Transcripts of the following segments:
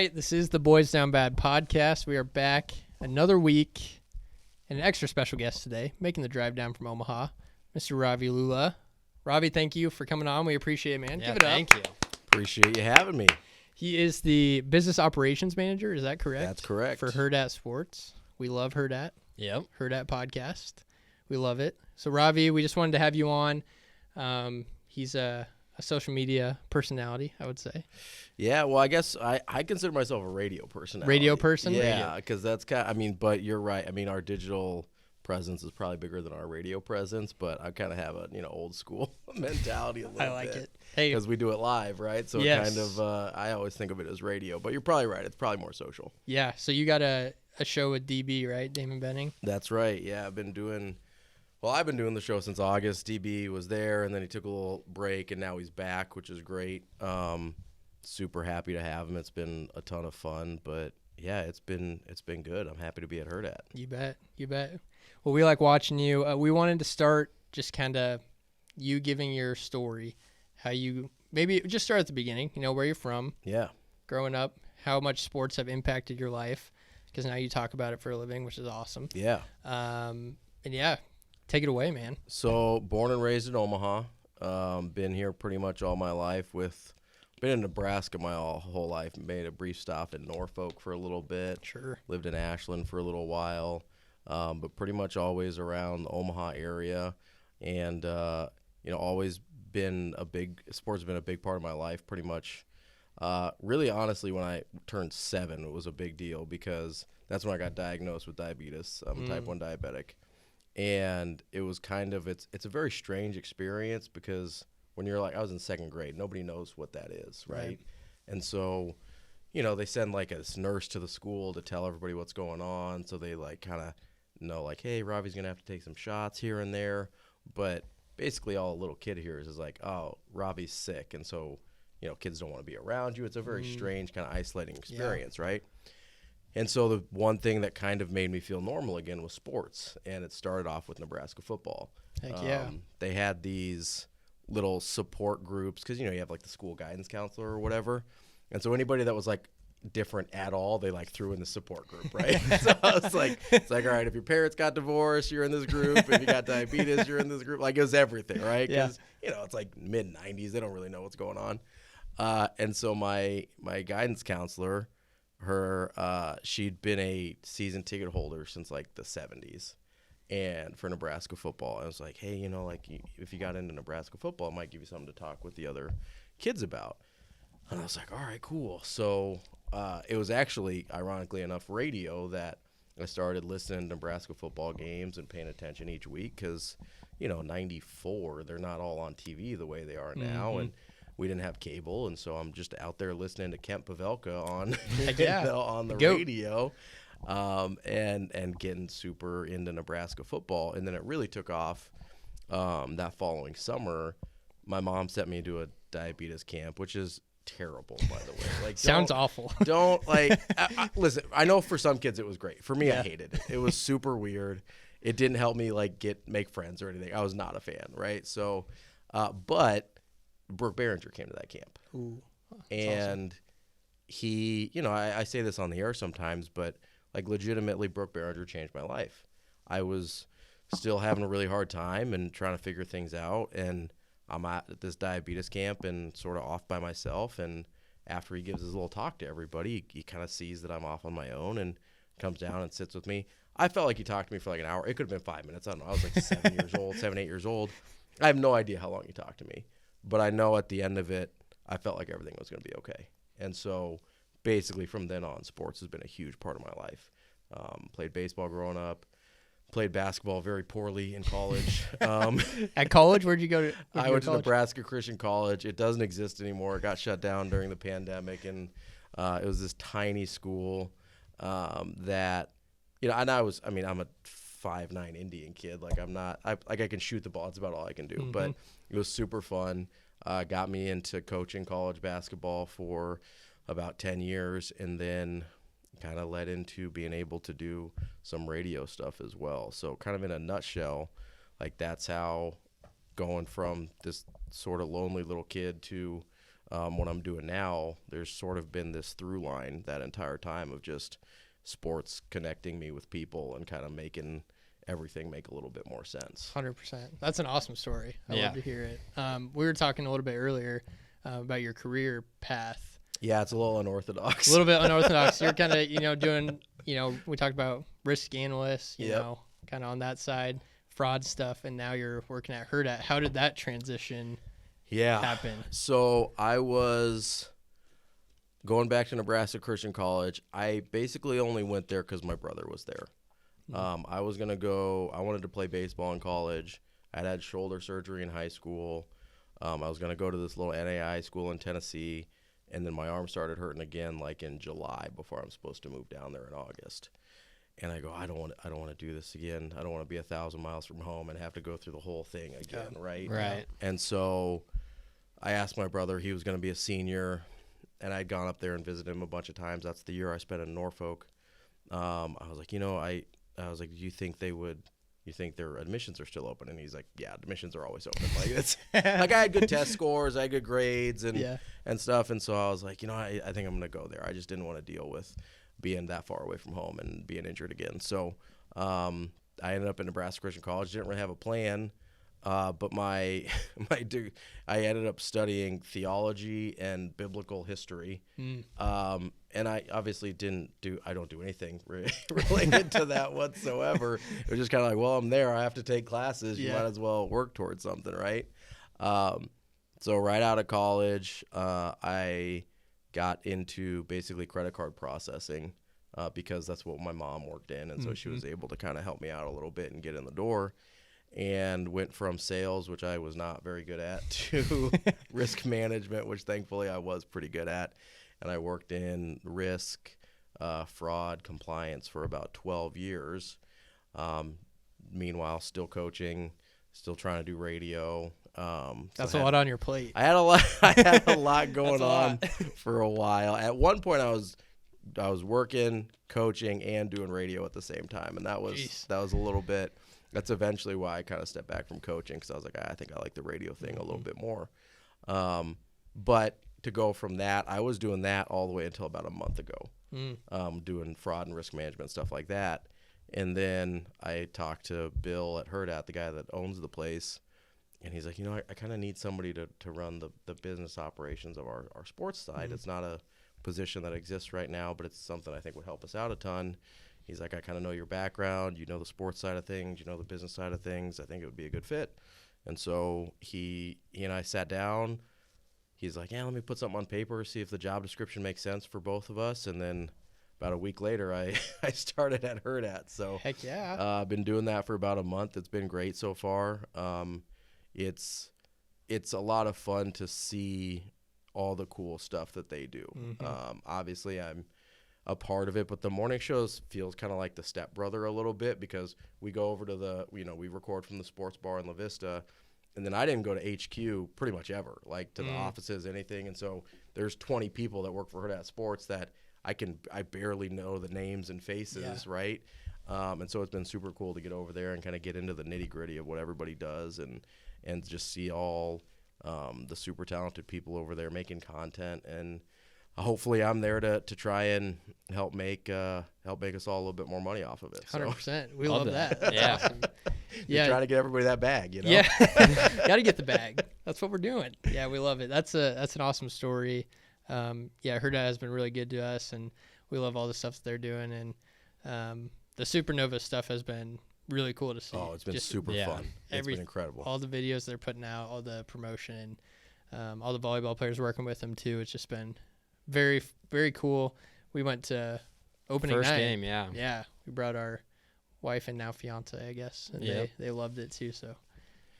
right. This is the Boys Down Bad podcast. We are back another week and an extra special guest today, making the drive down from Omaha, Mr. Ravi Lulla. Ravi, thank you for coming on. We appreciate it, man. Yeah, Give it up. thank you. Appreciate you having me. He is the business operations manager. Is that correct? That's correct. For Hurrdat Sports. We love Hurrdat. Yep. Hurrdat podcast. We love it. So, Ravi, we just wanted to have you on. He's a social media personality, I would say. Yeah, well, I guess I consider myself a radio personality. Radio person? Yeah, because that's but you're right. I mean, our digital presence is probably bigger than our radio presence, but I kind of have a, old school mentality a little bit. I like it. Hey, because we do it live, right? So yes. It kind of, I always think of it as radio, but you're probably right. It's probably more social. Yeah, so you got a show with DB, right? Damon Benning? That's right. Yeah, I've been doing the show since August. DB was there, and then he took a little break, and now he's back, which is great. Super happy to have him. It's been a ton of fun, but yeah, it's been good. I'm happy to be at Hurrdat. You bet. Well, we like watching you. We wanted to start just kind of you giving your story, how you maybe just start at the beginning. Where you're from. Yeah. Growing up, how much sports have impacted your life, because now you talk about it for a living, which is awesome. Yeah. And yeah, take it away, man. So born and raised in Omaha. Been here pretty much all my life. Been in Nebraska my whole life. Made a brief stop in Norfolk for a little bit. Sure. Lived in Ashland for a little while. But pretty much always around the Omaha area. And, always been sports has been a big part of my life pretty much. Really, honestly, when I turned 7, it was a big deal because that's when I got diagnosed with diabetes. I'm type 1 diabetic. And it was it's a very strange experience because when you're I was in 2nd grade, nobody knows what that is, right? And so, they send a nurse to the school to tell everybody what's going on. So they kind of know hey, Ravi's going to have to take some shots here and there. But basically all a little kid hears is oh, Ravi's sick. And so, kids don't want to be around you. It's a very strange kind of isolating experience, right? And so the one thing that kind of made me feel normal again was sports, and it started off with Nebraska football. Heck yeah. They had these little support groups because, you have the school guidance counselor or whatever. And so anybody that was different at all, they threw in the support group, right? So it's all right, if your parents got divorced, you're in this group. If you got diabetes, you're in this group. It was everything, right? Because, it's mid-90s. They don't really know what's going on. And so my guidance counselor, she'd been a season ticket holder since the 70s, and for Nebraska football. I was hey, if you got into Nebraska football, it might give you something to talk with the other kids about. And I was all right, cool. So it was actually, ironically enough, radio that I started listening to Nebraska football games and paying attention each week because, 94, they're not all on TV the way they are now, and we didn't have cable, and so I'm just out there listening to Kent Pavelka on on the radio, and getting super into Nebraska football. And then it really took off that following summer. My mom sent me to a diabetes camp, which is terrible, by the way. Sounds awful. Don't listen. I know for some kids it was great. For me, I hated it. It was super weird. It didn't help me make friends or anything. I was not a fan, right? So, but Brooke Behringer came to that camp. Ooh, and awesome. He, I say this on the air sometimes, but legitimately Brooke Behringer changed my life. I was still having a really hard time and trying to figure things out, and I'm at this diabetes camp and sort of off by myself, and after he gives his little talk to everybody, he kind of sees that I'm off on my own and comes down and sits with me. I felt like he talked to me for an hour. It could have been 5 minutes. I don't know. I was 7 years old, 7, 8 years old. I have no idea how long he talked to me. But I know at the end of it, I felt like everything was going to be okay. And so basically from then on, sports has been a huge part of my life. Played baseball growing up. Played basketball very poorly in college. At college? Where'd you go to? I went to Nebraska Christian College. It doesn't exist anymore. It got shut down during the pandemic. And it was this tiny school that, and I'm a 5'9" Indian kid. I can shoot the ball. That's about all I can do. Mm-hmm. But it was super fun. Got me into coaching college basketball for about 10 years, and then kind of led into being able to do some radio stuff as well. So kind of in a nutshell, that's how going from this sort of lonely little kid to what I'm doing now, there's sort of been this through line that entire time of just sports connecting me with people and kind of making everything make a little bit more sense. 100%. That's an awesome story. I love to hear it. We were talking a little bit earlier about your career path. Yeah, it's a little unorthodox. A little bit unorthodox. You're kind of, doing, we talked about risk analysts, you know, kind of on that side, fraud stuff, and now you're working at Hurrdat. How did that transition happen? So I was going back to Nebraska Christian College. I basically only went there because my brother was there. I was going to go – I wanted to play baseball in college. I'd had shoulder surgery in high school. I was going to go to this little NAI school in Tennessee, and then my arm started hurting again like in July before I'm supposed to move down there in August. And I go, I don't want to do this again. I don't want to be 1,000 miles from home and have to go through the whole thing again, right? Right. And so I asked my brother. He was going to be a senior, and I'd gone up there and visited him a bunch of times. That's the year I spent in Norfolk. I was like, I was like, do you think their admissions are still open? And he's like, yeah, admissions are always open. Like it's like I had good test scores, I had good grades and stuff. And so I was like, I think I'm going to go there. I just didn't want to deal with being that far away from home and being injured again. So I ended up in Nebraska Christian College. Didn't really have a plan. But I ended up studying theology and biblical history. And I obviously I don't do anything related to that whatsoever. It was just kind of like, well, I'm there. I have to take classes. You might as well work towards something, right? So right out of college, I got into basically credit card processing because that's what my mom worked in. And so she was able to kind of help me out a little bit and get in the door. And went from sales, which I was not very good at, to risk management, which thankfully I was pretty good at. And I worked in risk, fraud, compliance for about 12 years. Meanwhile, still coaching, still trying to do radio. That's a lot on your plate. I had a lot going on for a while. At one point, I was working, coaching, and doing radio at the same time, and that was a little bit. That's eventually why I kind of stepped back from coaching because I was like, I think I like the radio thing a little bit more. But to go from that, I was doing that all the way until about a month ago, doing fraud and risk management, stuff like that. And then I talked to Bill at Hurrdat, the guy that owns the place, and he's like, I kind of need somebody to run the business operations of our sports side. It's not a position that exists right now, but it's something I think would help us out a ton. He's like, I kind of know your background. You know the sports side of things. You know the business side of things. I think it would be a good fit. And so he and I sat down. He's like, yeah, let me put something on paper, see if the job description makes sense for both of us. And then about a week later, I started at Hurrdat. So heck yeah, I've been doing that for about a month. It's been great so far. It's a lot of fun to see all the cool stuff that they do. Obviously, I'm a part of it, but the morning shows feels kind of like the stepbrother a little bit because we go over to we record from the sports bar in La Vista, and then I didn't go to HQ pretty much ever, like to the offices, anything. And so there's 20 people that work for Hurrdat Sports that I barely know the names and faces, right? And so it's been super cool to get over there and kind of get into the nitty gritty of what everybody does and just see all the super talented people over there making content. And hopefully I'm there to try and help make us all a little bit more money off of it. 100%. We love that. That's Yeah. awesome. Yeah. Trying to get everybody that bag, Yeah. Got to get the bag. That's what we're doing. Yeah, we love it. That's an awesome story. Hurrdat has been really good to us, and we love all the stuff that they're doing. And the Supernova stuff has been really cool to see. Oh, it's been super fun. It's been incredible. All the videos they're putting out, all the promotion, all the volleyball players working with them too. It's just been very, very cool. We went to opening first night. game, yeah. Yeah, we brought our wife and now fiance, I guess, and they loved it too. So,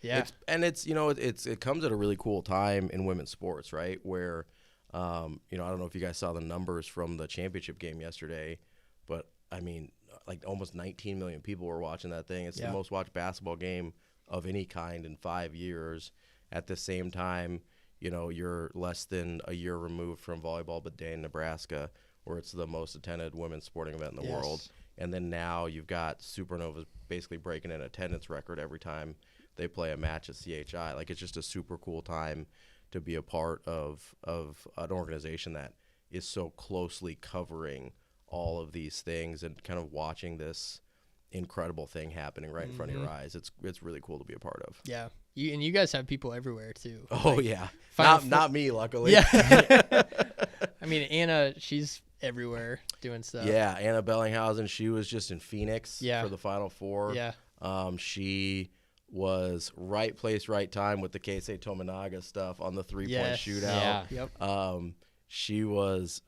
yeah, it comes at a really cool time in women's sports, right? Where, I don't know if you guys saw the numbers from the championship game yesterday, but I mean, like almost 19 million people were watching that thing. It's the most watched basketball game of any kind in 5 years. At the same time, you're less than a year removed from Volleyball Bidet in Nebraska, where it's the most attended women's sporting event in the world. And then now you've got Supernovas basically breaking an attendance record every time they play a match at CHI. Like, it's just a super cool time to be a part of an organization that is so closely covering all of these things and kind of watching this incredible thing happening right in front of your eyes. It's really cool to be a part of. Yeah. You guys have people everywhere too. Oh, like, yeah. Not me, luckily. Yeah. I mean, Anna, she's everywhere doing stuff. Yeah, Anna Bellinghausen, she was just in Phoenix for the Final Four. Yeah. She was right place, right time with the Keisei Tominaga stuff on the three-point shootout. Yeah. Yep. She was,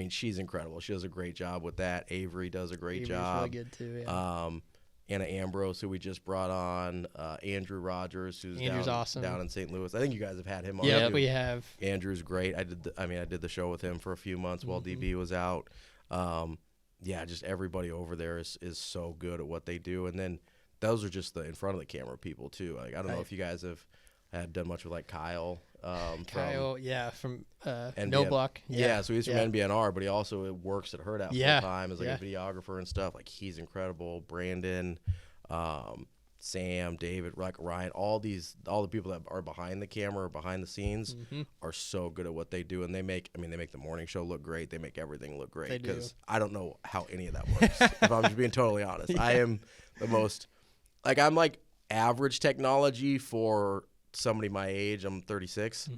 she's incredible. She does a great job with that. Avery does a great job. Really good too. Yeah. Anna Ambrose, who we just brought on, Andrew Rogers, who's awesome. down in St. Louis. I think you guys have had him on. Yeah, too. we have. Andrew's great. I did the show with him for a few months while DB was out. Just everybody over there is so good at what they do. And then those are just the in front of the camera people too. Like, I don't know if you guys had done much with like Kyle. From NBN. No Block. Yeah, so he's from NBNR, but he also works at Hurrdat full time as like a videographer and stuff. Like, he's incredible. Brandon, Sam, David, like Ryan, all the people that are behind the camera or behind the scenes are so good at what they do, and they make the morning show look great. They make everything look great because I don't know how any of that works. If I'm just being totally honest, I am the most I'm like average technology for somebody my age. I'm 36.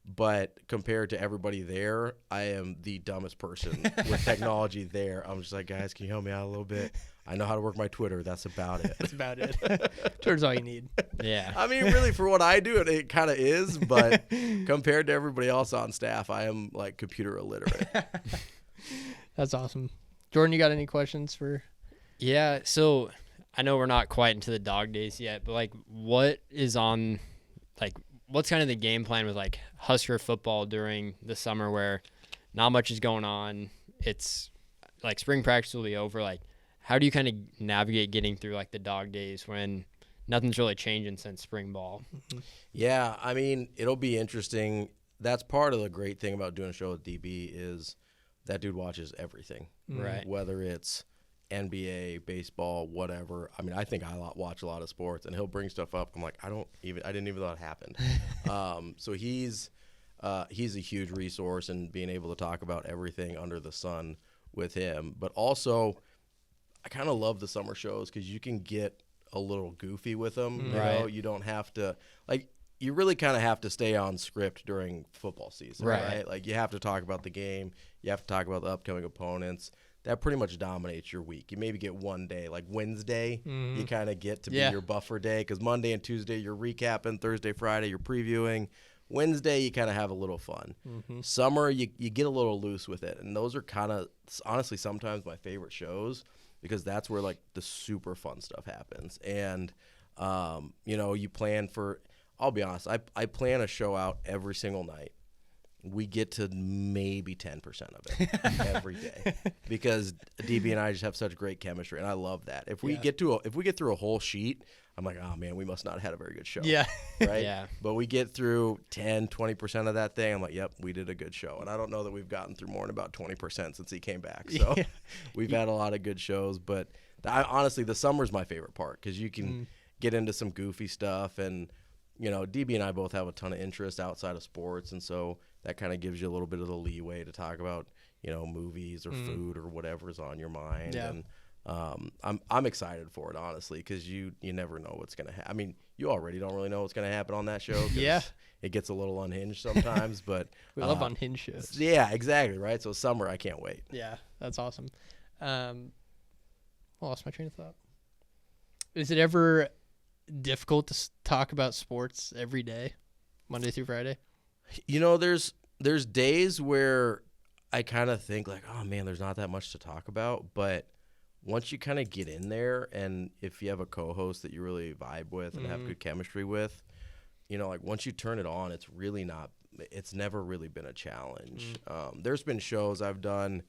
But compared to everybody there, I am the dumbest person with technology there. I'm just like, guys, can you help me out a little bit? I know how to work my Twitter. That's about it. That's about it. Twitter's all you need. Yeah. I mean, really, for what I do, it kind of is. But compared to everybody else on staff, I am like computer illiterate. That's awesome. Jordan, you got any questions for? Yeah. So I know we're not quite into the dog days yet, but like, what's kind of the game plan with like Husker football during the summer where not much is going on? It's like spring practice will be over. Like, how do you kind of navigate getting through like the dog days when nothing's really changing since spring ball? Yeah, I mean, it'll be interesting. That's part of the great thing about doing a show with DB is that dude watches everything. Right. Whether it's NBA, baseball, whatever. I mean, I think I watch a lot of sports, and he'll bring stuff up. I'm like, I didn't even know it happened. So he's a huge resource, and being able to talk about everything under the sun with him. But also, I kind of love the summer shows because you can get a little goofy with them. You know, you don't have to you really kind of have to stay on script during football season, right? Like, you have to talk about the game. You have to talk about the upcoming opponents. That pretty much dominates your week. You maybe get one day, like Wednesday, you kind of get to be your buffer day because Monday and Tuesday you're recapping, Thursday, Friday you're previewing. Wednesday you kind of have a little fun. Summer you get a little loose with it, and those are kind of honestly sometimes my favorite shows because that's where like the super fun stuff happens. And you plan for. I'll be honest, I plan a show out every single night. We get to maybe 10% of it every day because DB and I just have such great chemistry, and I love that. If we get through a whole sheet, I'm like, oh man, we must not have had a very good show. Yeah. Right? Yeah. But we get through 10, 20% of that thing, I'm like, yep, we did a good show. And I don't know that we've gotten through more than about 20% since he came back. So we've had a lot of good shows, but honestly, the summer's my favorite part because you can get into some goofy stuff, and DB and I both have a ton of interest outside of sports, and so that kind of gives you a little bit of the leeway to talk about, movies or food or whatever's on your mind. Yeah. And I'm excited for it, honestly, because you never know what's going to happen. I mean, you already don't really know what's going to happen on that show. It gets a little unhinged sometimes, but we love unhinged shows. Yeah, exactly, right? So summer, I can't wait. Yeah, that's awesome. I lost my train of thought. Is it ever difficult to talk about sports every day, Monday through Friday? There's days where I kind of think like, oh man, there's not that much to talk about, but once you kind of get in there, and if you have a co-host that you really vibe with and have good chemistry with, like once you turn it on, it's never really been a challenge. There's been shows I've done,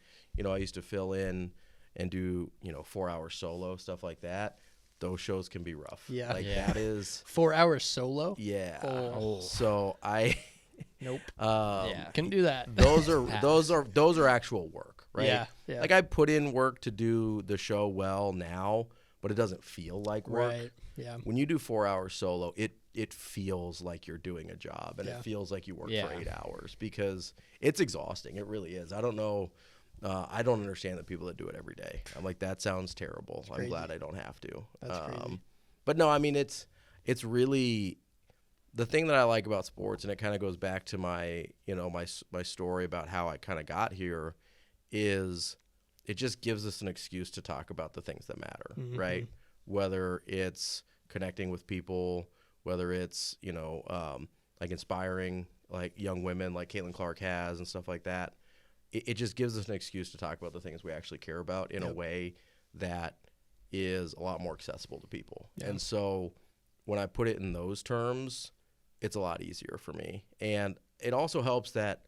I used to fill in and do 4-hour solo stuff like that. Those shows can be rough. Yeah. That is 4 hours solo. Yeah. Oh. So I nope. Couldn't do that. Those are actual work, right? Yeah. Like, I put in work to do the show well now, but it doesn't feel like work. Right. Yeah. When you do 4 hours solo, it feels like you're doing a job, and Yeah. it feels like you work Yeah. for 8 hours, because it's exhausting. It really is. I don't know. I don't understand the people that do it every day. I'm like, that sounds terrible. I'm crazy. glad I don't have to. That's crazy. But no, I mean, it's really the thing that I like about sports, and it kind of goes back to my, my story about how I kind of got here, is it just gives us an excuse to talk about the things that matter, right? Whether it's connecting with people, whether it's, like inspiring like young women like Caitlin Clark has and stuff like that. It just gives us an excuse to talk about the things we actually care about in a way that is a lot more accessible to people. Yeah. And so when I put it in those terms, it's a lot easier for me. And it also helps that,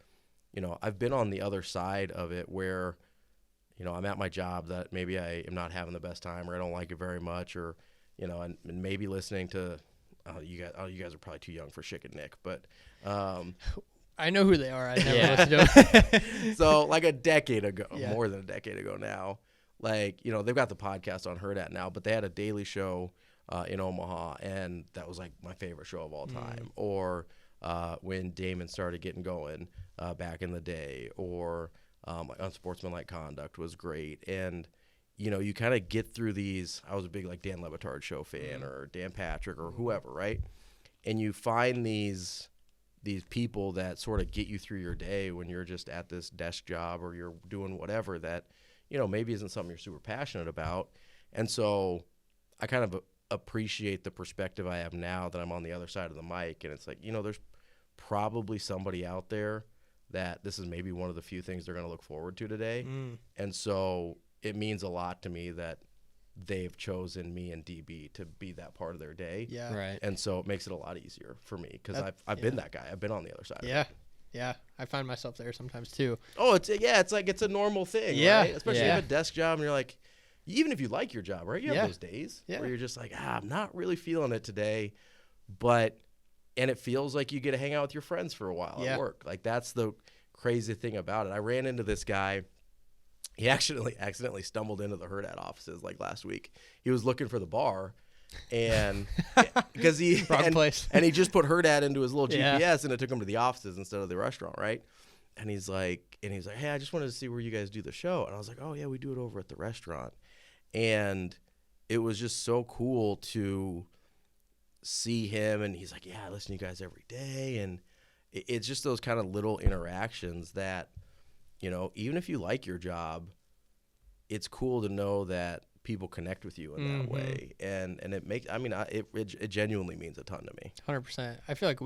I've been on the other side of it where, I'm at my job that maybe I am not having the best time, or I don't like it very much, or, and maybe listening to, you guys are probably too young for Schick and Nick, but I know who they are. I never Yeah. listened to them. so like a decade ago, Yeah. more than a decade ago now, like, they've got the podcast on Hurrdat now, but they had a daily show in Omaha, and that was like my favorite show of all time. Or when Damon started getting going back in the day, or Unsportsmanlike Conduct was great. And, you kind of get through these. I was a big like Dan Le Batard show fan, or Dan Patrick, or whoever, right? And you find these people that sort of get you through your day when you're just at this desk job, or you're doing whatever that, maybe isn't something you're super passionate about. And so I kind of appreciate the perspective I have now that I'm on the other side of the mic. And it's like, there's probably somebody out there that this is maybe one of the few things they're going to look forward to today. And so it means a lot to me that they've chosen me and DB to be that part of their day. Yeah. Right. And so it makes it a lot easier for me, because That- I've been that guy. I've been on the other side. Of it. Yeah. Yeah. I find myself there sometimes too. Oh, it's like it's a normal thing, Yeah. right? Especially if you Yeah. have a desk job and you're like, even if you like your job, right? You have Yeah. those days Yeah. where you're just like, I'm not really feeling it today, and it feels like you get to hang out with your friends for a while Yeah. at work. Like, that's the crazy thing about it. I ran into this guy. He accidentally stumbled into the Hurrdat offices like last week. He was looking for the bar, and because Wrong place. and he just put Hurrdat into his little Yeah. GPS, and it took him to the offices instead of the restaurant, right? And he's like, hey, I just wanted to see where you guys do the show. And I was like, oh yeah, we do it over at the restaurant. And it was just so cool to see him. And he's like, yeah, I listen to you guys every day. And it's just those kind of little interactions that, even if you like your job, it's cool to know that people connect with you in that way. And it makes, it genuinely means a ton to me. 100%. I feel like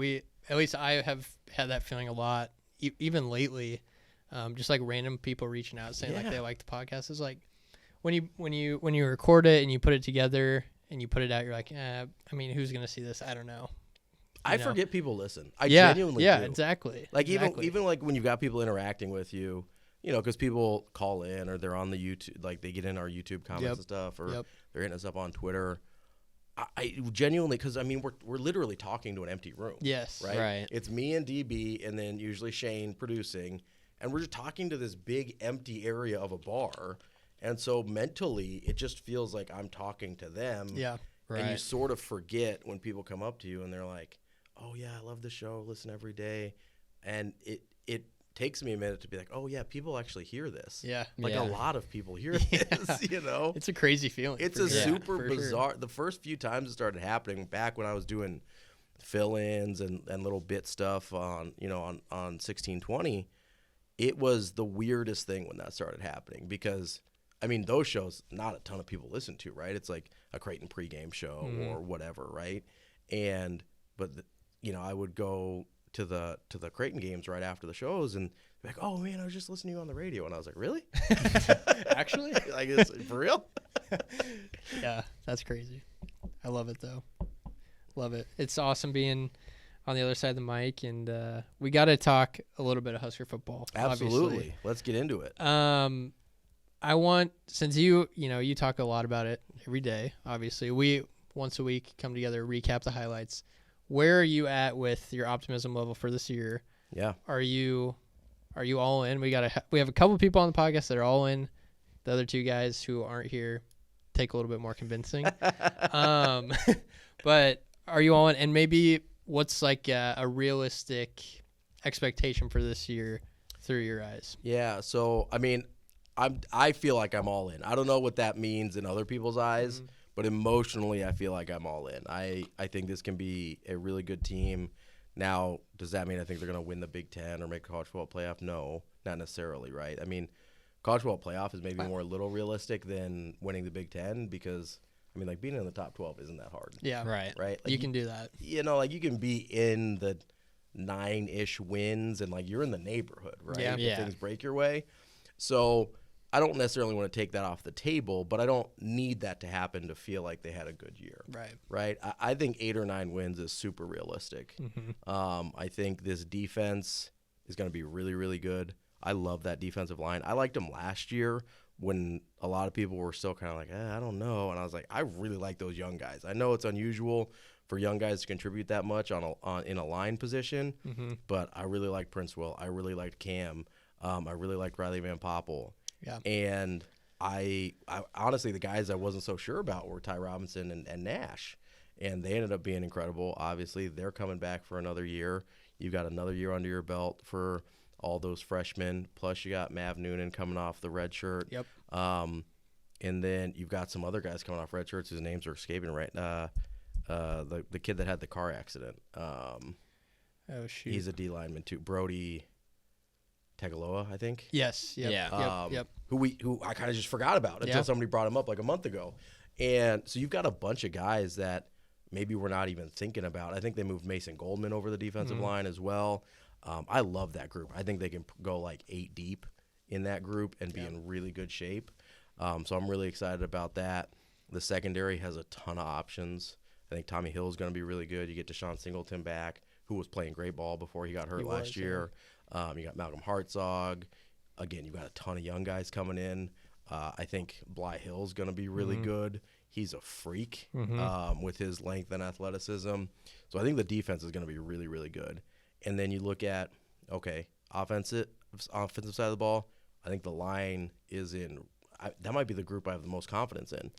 at least I have had that feeling a lot, even lately. Just like random people reaching out saying like they like the podcast. Is like when you record it and you put it together and you put it out, you're like, who's gonna see this? I don't know. I forget people listen. I Yeah, genuinely yeah, do. exactly. Like Exactly. even like when you've got people interacting with you, because people call in, or they're on the YouTube, like they get in our YouTube comments and stuff, or they're hitting us up on Twitter. I genuinely, because we're literally talking to an empty room. Yes. Right. It's me and DB, and then usually Shane producing, and we're just talking to this big empty area of a bar, and so mentally it just feels like I'm talking to them. Yeah. Right. And you sort of forget when people come up to you and they're like, oh yeah, I love the show, listen every day. And it takes me a minute to be like, oh yeah, people actually hear this. Yeah. Like Yeah. a lot of people hear this, It's a crazy feeling. It's for a sure. super For sure. bizarre. The first few times it started happening, back when I was doing fill-ins and little bit stuff on 1620, it was the weirdest thing when that started happening, because those shows, not a ton of people listen to, right? It's like a Creighton pregame show or whatever, right? But I would go to the Creighton games right after the shows and be like, oh man, I was just listening to you on the radio. And I was like, really? Actually? Like, it's for real? Yeah, that's crazy. I love it though. Love it. It's awesome being on the other side of the mic, and we got to talk a little bit of Husker football. Absolutely. Obviously. Let's get into it. I want, since you talk a lot about it every day, obviously, we once a week come together, recap the highlights. Where are you at with your optimism level for this year? Yeah. Are you all in? We have a couple people on the podcast that are all in. The other two guys who aren't here take a little bit more convincing. But are you on? And maybe what's like a realistic expectation for this year through your eyes? Yeah, so I mean, I feel like I'm all in. I don't know what that means in other people's eyes, but emotionally, I feel like I'm all in. I think this can be a really good team. Now, does that mean I think they're going to win the Big Ten or make college football playoff? No, not necessarily, right? I mean, college football playoff is maybe more a little realistic than winning the Big Ten because, I mean, like being in the top 12 isn't that hard. Yeah. Right. Right? Like You can do that. You know, like you can be in the 9-ish wins and like you're in the neighborhood, right? Yeah. If Yeah. things break your way. So I don't necessarily want to take that off the table, but I don't need that to happen to feel like they had a good year. Right. Right? I think 8 or 9 wins is super realistic. I think this defense is going to be really, really good. I love that defensive line. I liked them last year when a lot of people were still kind of like, I don't know. And I was like, I really like those young guys. I know it's unusual for young guys to contribute that much in a line position, but I really liked Prince Will. I really liked Cam. I really liked Riley Van Poppel. Yeah. And I honestly, the guys I wasn't so sure about were Ty Robinson and Nash. And they ended up being incredible. Obviously, they're coming back for another year. You've got another year under your belt for all those freshmen. Plus, you got Mav Noonan coming off the red shirt. Yep. And then you've got some other guys coming off red shirts whose names are escaping right now. The kid that had the car accident. Oh, shoot. He's a D lineman too. Brody Tegaloa, I think. Yes. Yep. Yeah. Yep. Who I kind of just forgot about until somebody brought him up like a month ago. And so you've got a bunch of guys that maybe we're not even thinking about. I think they moved Mason Goldman over the defensive line as well. I love that group. I think they can go like 8 deep in that group and be in really good shape. So I'm really excited about that. The secondary has a ton of options. I think Tommy Hill is going to be really good. You get Deshaun Singleton back, who was playing great ball before he got hurt last year. You got Malcolm Hartzog. Again, you've got a ton of young guys coming in. I think Bly Hill's going to be really good. He's a freak with his length and athleticism. So I think the defense is going to be really, really good. And then you look at, offensive side of the ball, I think the line is in that might be the group I have the most confidence in.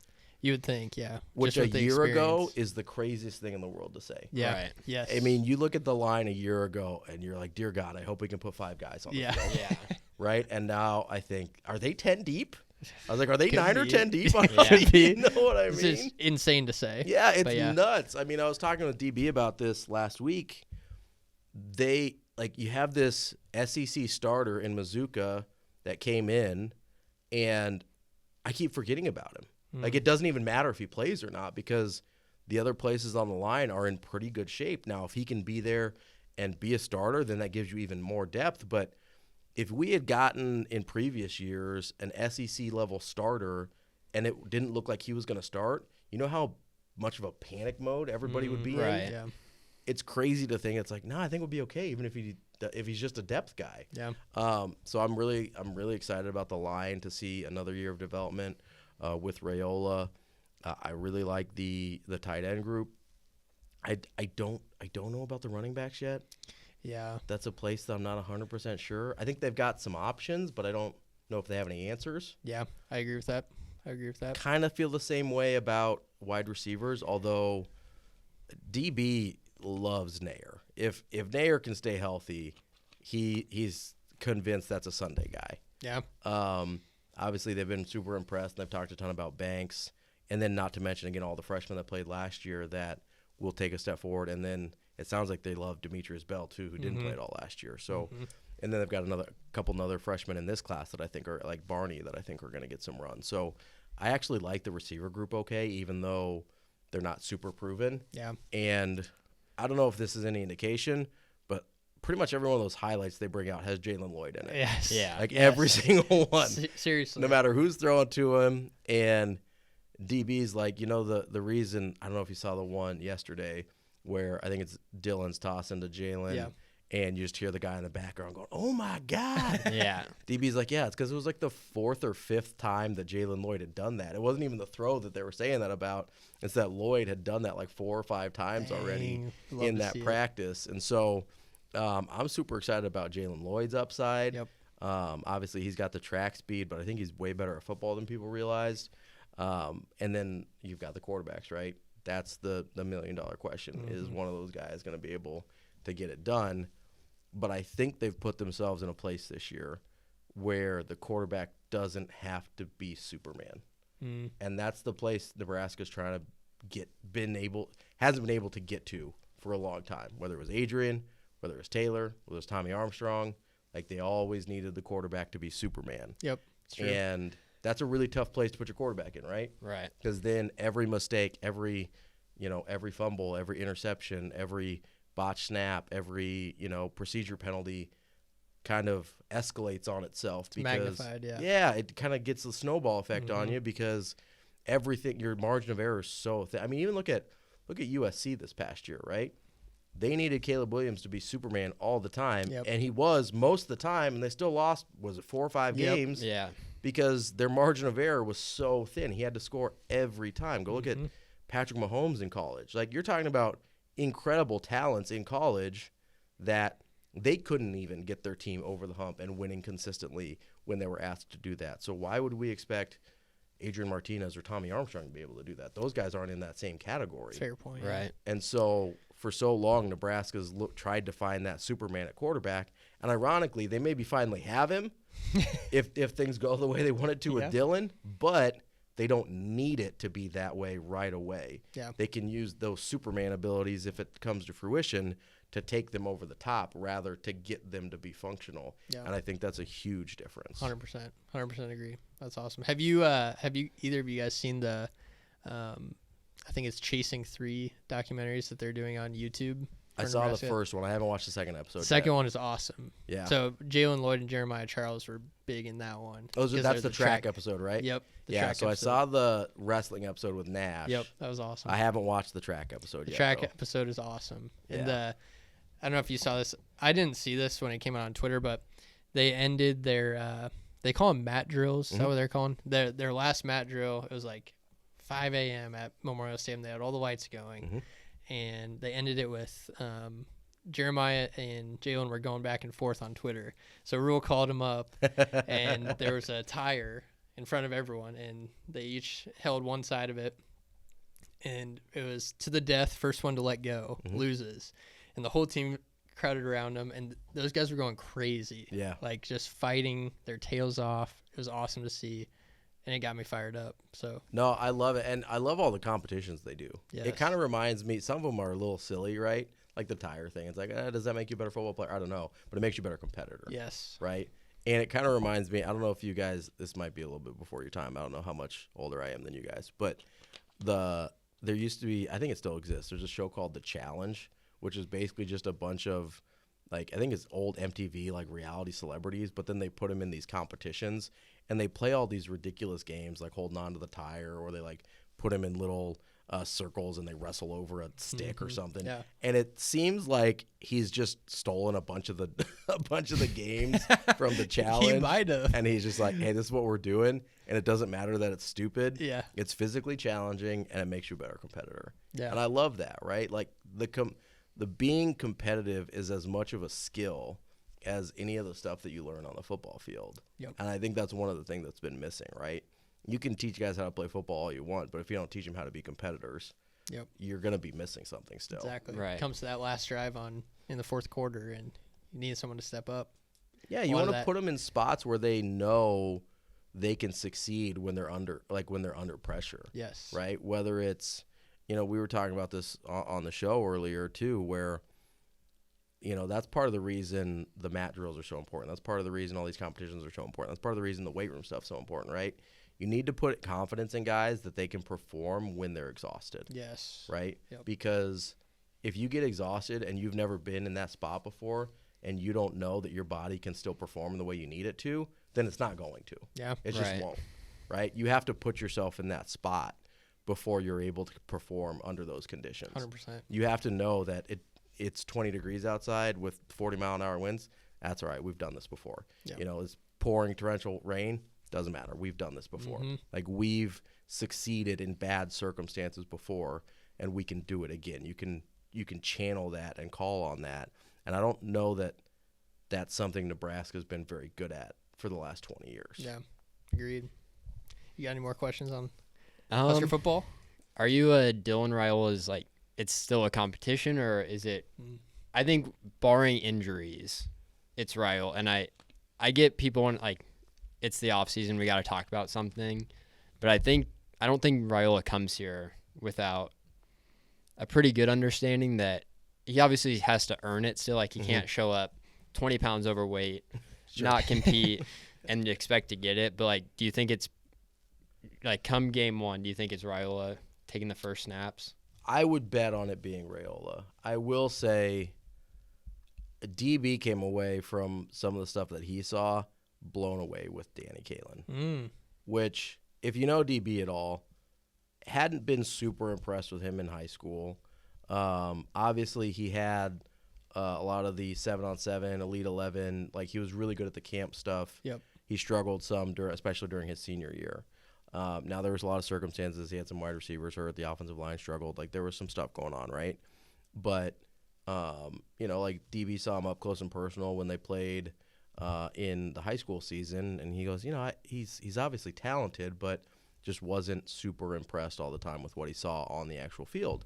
You would think, yeah. Which Just a with the year ago experience. is the craziest thing in the world to say. Yeah. Right. Yes. I mean, you look at the line a year ago, and you're like, dear God, I hope we can put 5 guys on the field. Yeah. Right? And now I think, are they 10 deep? I was like, are they Could 9 or be. 10 deep? Could be. You know what I It's mean? just insane to say. Yeah, it's But yeah. nuts. I mean, I was talking with DB about this last week. You have this SEC starter in Mazuka that came in, and I keep forgetting about him. Like, it doesn't even matter if he plays or not because the other places on the line are in pretty good shape. Now, if he can be there and be a starter, then that gives you even more depth. But if we had gotten in previous years an SEC-level starter and it didn't look like he was going to start, you know how much of a panic mode everybody would be right. in? Yeah. It's crazy to think it's like, no, I think we'll be okay even if he's just a depth guy. Yeah. So I'm really excited about the line to see another year of development with Rayola. I really like the tight end group. I don't know about the running backs yet. Yeah. That's a place that I'm not 100% sure. I think they've got some options, but I don't know if they have any answers. Yeah. I agree with that. Kind of feel the same way about wide receivers, although DB loves Nair. If Nair can stay healthy, he's convinced that's a Sunday guy. Yeah. Obviously, they've been super impressed. They've talked a ton about Banks. And then not to mention, again, all the freshmen that played last year that will take a step forward. And then it sounds like they love Demetrius Bell, too, who didn't play at all last year. So, and then they've got a couple other freshmen in this class that I think are, like Barney, that I think are going to get some run. So I actually like the receiver group okay, even though they're not super proven. Yeah. And I don't know if this is any indication, but pretty much every one of those highlights they bring out has Jalen Lloyd in it. Yes. Yeah. Like every single one. Seriously. No matter who's throwing to him. And DB's like, the reason, I don't know if you saw the one yesterday where I think it's Dylan's tossing to Jalen. Yeah. And you just hear the guy in the background going, oh, my God. Yeah. DB's like, yeah, it's because it was like the 4th or 5th time that Jalen Lloyd had done that. It wasn't even the throw that they were saying that about. It's that Lloyd had done that like 4 or 5 times already Love in to that see it. practice. And so I'm super excited about Jalen Lloyd's upside. Yep. Obviously, he's got the track speed, but I think he's way better at football than people realized. And then you've got the quarterbacks, right? That's the $1 million question. Is one of those guys going to be able to get it done? But I think they've put themselves in a place this year where the quarterback doesn't have to be Superman. And that's the place Nebraska's trying to hasn't been able to get to for a long time. Whether it was Adrian, whether it was Taylor, whether it was Tommy Armstrong, like they always needed the quarterback to be Superman. Yep, it's true. And that's a really tough place to put your quarterback in, right? Right. Because then every mistake, every fumble, every interception, every botch snap, every, procedure penalty kind of escalates on itself. It's magnified, yeah. Yeah, it kind of gets the snowball effect on you because everything, your margin of error is so thin. I mean, even look at USC this past year, right? They needed Caleb Williams to be Superman all the time, and he was most of the time, and they still lost, was it 4 or 5 games? Yeah. Because their margin of error was so thin. He had to score every time. Go look at Patrick Mahomes in college. Like, you're talking about incredible talents in college that they couldn't even get their team over the hump and winning consistently when they were asked to do that. So why would we expect Adrian Martinez or Tommy Armstrong to be able to do that? Those guys aren't in that same category. Fair point. Right. And so for so long, Nebraska's tried to find that Superman at quarterback. And ironically, they maybe finally have him if things go the way they want it to with Dylan, but they don't need it to be that way right away. Yeah. They can use those Superman abilities if it comes to fruition to take them over the top rather to get them to be functional. Yeah. And I think that's a huge difference. 100%. 100% agree. That's awesome. Have you either of you guys seen the I think it's Chasing 3 documentaries that they're doing on YouTube? I saw the first one. I haven't watched the second episode. The second one is awesome. Yeah. So Jalen Lloyd and Jeremiah Charles were big in that one. Oh, so that's the track episode, right? Yep. Yeah. So I saw the wrestling episode with Nash. Yep. That was awesome. I haven't watched the track episode yet. The track episode is awesome. Yeah. And I don't know if you saw this. I didn't see this when it came out on Twitter, but they ended their they call them mat drills. Is that what they're calling? Their last mat drill, it was like 5 a.m. at Memorial Stadium. They had all the lights going, and they ended it with Jeremiah and Jalen were going back and forth on Twitter. So Rule called him up, and there was a tire in front of everyone, and they each held one side of it, and it was to the death. First one to let go loses, and the whole team crowded around them, and those guys were going crazy. Yeah, like just fighting their tails off. It was awesome to see. And it got me fired up. So no, I love it, and I love all the competitions they do. Yes. It kind of reminds me. Some of them are a little silly, right? Like the tire thing. It's like, does that make you a better football player? I don't know, but it makes you a better competitor. Yes. Right. And it kind of reminds me. I don't know if you guys. This might be a little bit before your time. I don't know how much older I am than you guys, but there used to be. I think it still exists. There's a show called The Challenge, which is basically just a bunch of, like, I think it's old MTV like reality celebrities, but then they put them in these competitions. And they play all these ridiculous games, like holding on to the tire, or they like put them in little circles and they wrestle over a stick or something. Yeah. And it seems like he's just stolen a bunch of the games from the challenge. He might have. And he's just like, hey, this is what we're doing, and it doesn't matter that it's stupid. Yeah. It's physically challenging, and it makes you a better competitor. Yeah. And I love that, right? Like the being competitive is as much of a skill as any of the stuff that you learn on the football field. Yep. And I think that's one of the things that's been missing, right? You can teach guys how to play football all you want, but if you don't teach them how to be competitors, you're going to be missing something still. Exactly. Right. It comes to that last drive in the fourth quarter, and you need someone to step up. Yeah, you want to put them in spots where they know they can succeed when they're under pressure. Yes. Right? Whether it's, we were talking about this on the show earlier too, where that's part of the reason the mat drills are so important. That's part of the reason all these competitions are so important. That's part of the reason the weight room stuff's so important, right? You need to put confidence in guys that they can perform when they're exhausted. Yes. Right? Yep. Because if you get exhausted and you've never been in that spot before and you don't know that your body can still perform the way you need it to, then it's not going to. Yeah. It just won't. Right? You have to put yourself in that spot before you're able to perform under those conditions. 100%. You have to know that it's 20 degrees outside with 40-mile-an-hour winds. That's all right. We've done this before. Yep. It's pouring torrential rain. Doesn't matter. We've done this before. Like, we've succeeded in bad circumstances before, and we can do it again. You can channel that and call on that. And I don't know that that's something Nebraska's been very good at for the last 20 years. Yeah, agreed. You got any more questions on Husker football? Are you a Dylan Raiola's, like, it's still a competition, or is it? I think barring injuries, it's Raiola. And I get people want, like, it's the off season, we got to talk about something. But I don't think Raiola comes here without a pretty good understanding that he obviously has to earn it still. Like, he can't show up 20 pounds overweight, not compete, and expect to get it. But, like, do you think it's, like, come game one, do you think it's Raiola taking the first snaps? I would bet on it being Raiola. I will say DB came away from some of the stuff that he saw blown away with Danny Kaelin, which, if you know DB at all, hadn't been super impressed with him in high school. Obviously, he had a lot of the 7-on-7, Elite 11. Like, he was really good at the camp stuff. Yep. He struggled some, especially during his senior year. Now, there was a lot of circumstances. He had some wide receivers hurt. The offensive line struggled. Like, there was some stuff going on, right? But, like, DB saw him up close and personal when they played in the high school season, and he goes, he's obviously talented, but just wasn't super impressed all the time with what he saw on the actual field.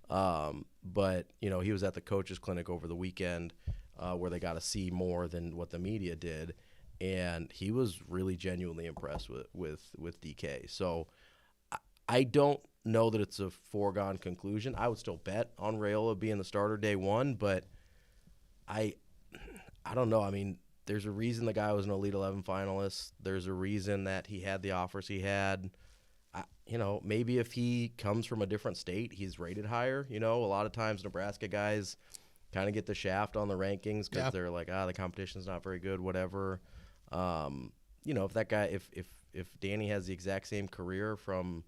But, he was at the coaches clinic over the weekend where they got to see more than what the media did, and he was really genuinely impressed with DK. So I don't know that it's a foregone conclusion. I would still bet on Raiola being the starter day one, but I don't know. I mean, there's a reason the guy was an Elite 11 finalist. There's a reason that he had the offers he had. Maybe if he comes from a different state, he's rated higher. A lot of times Nebraska guys kind of get the shaft on the rankings because they're like, the competition's not very good, whatever. If that guy, if Danny has the exact same career from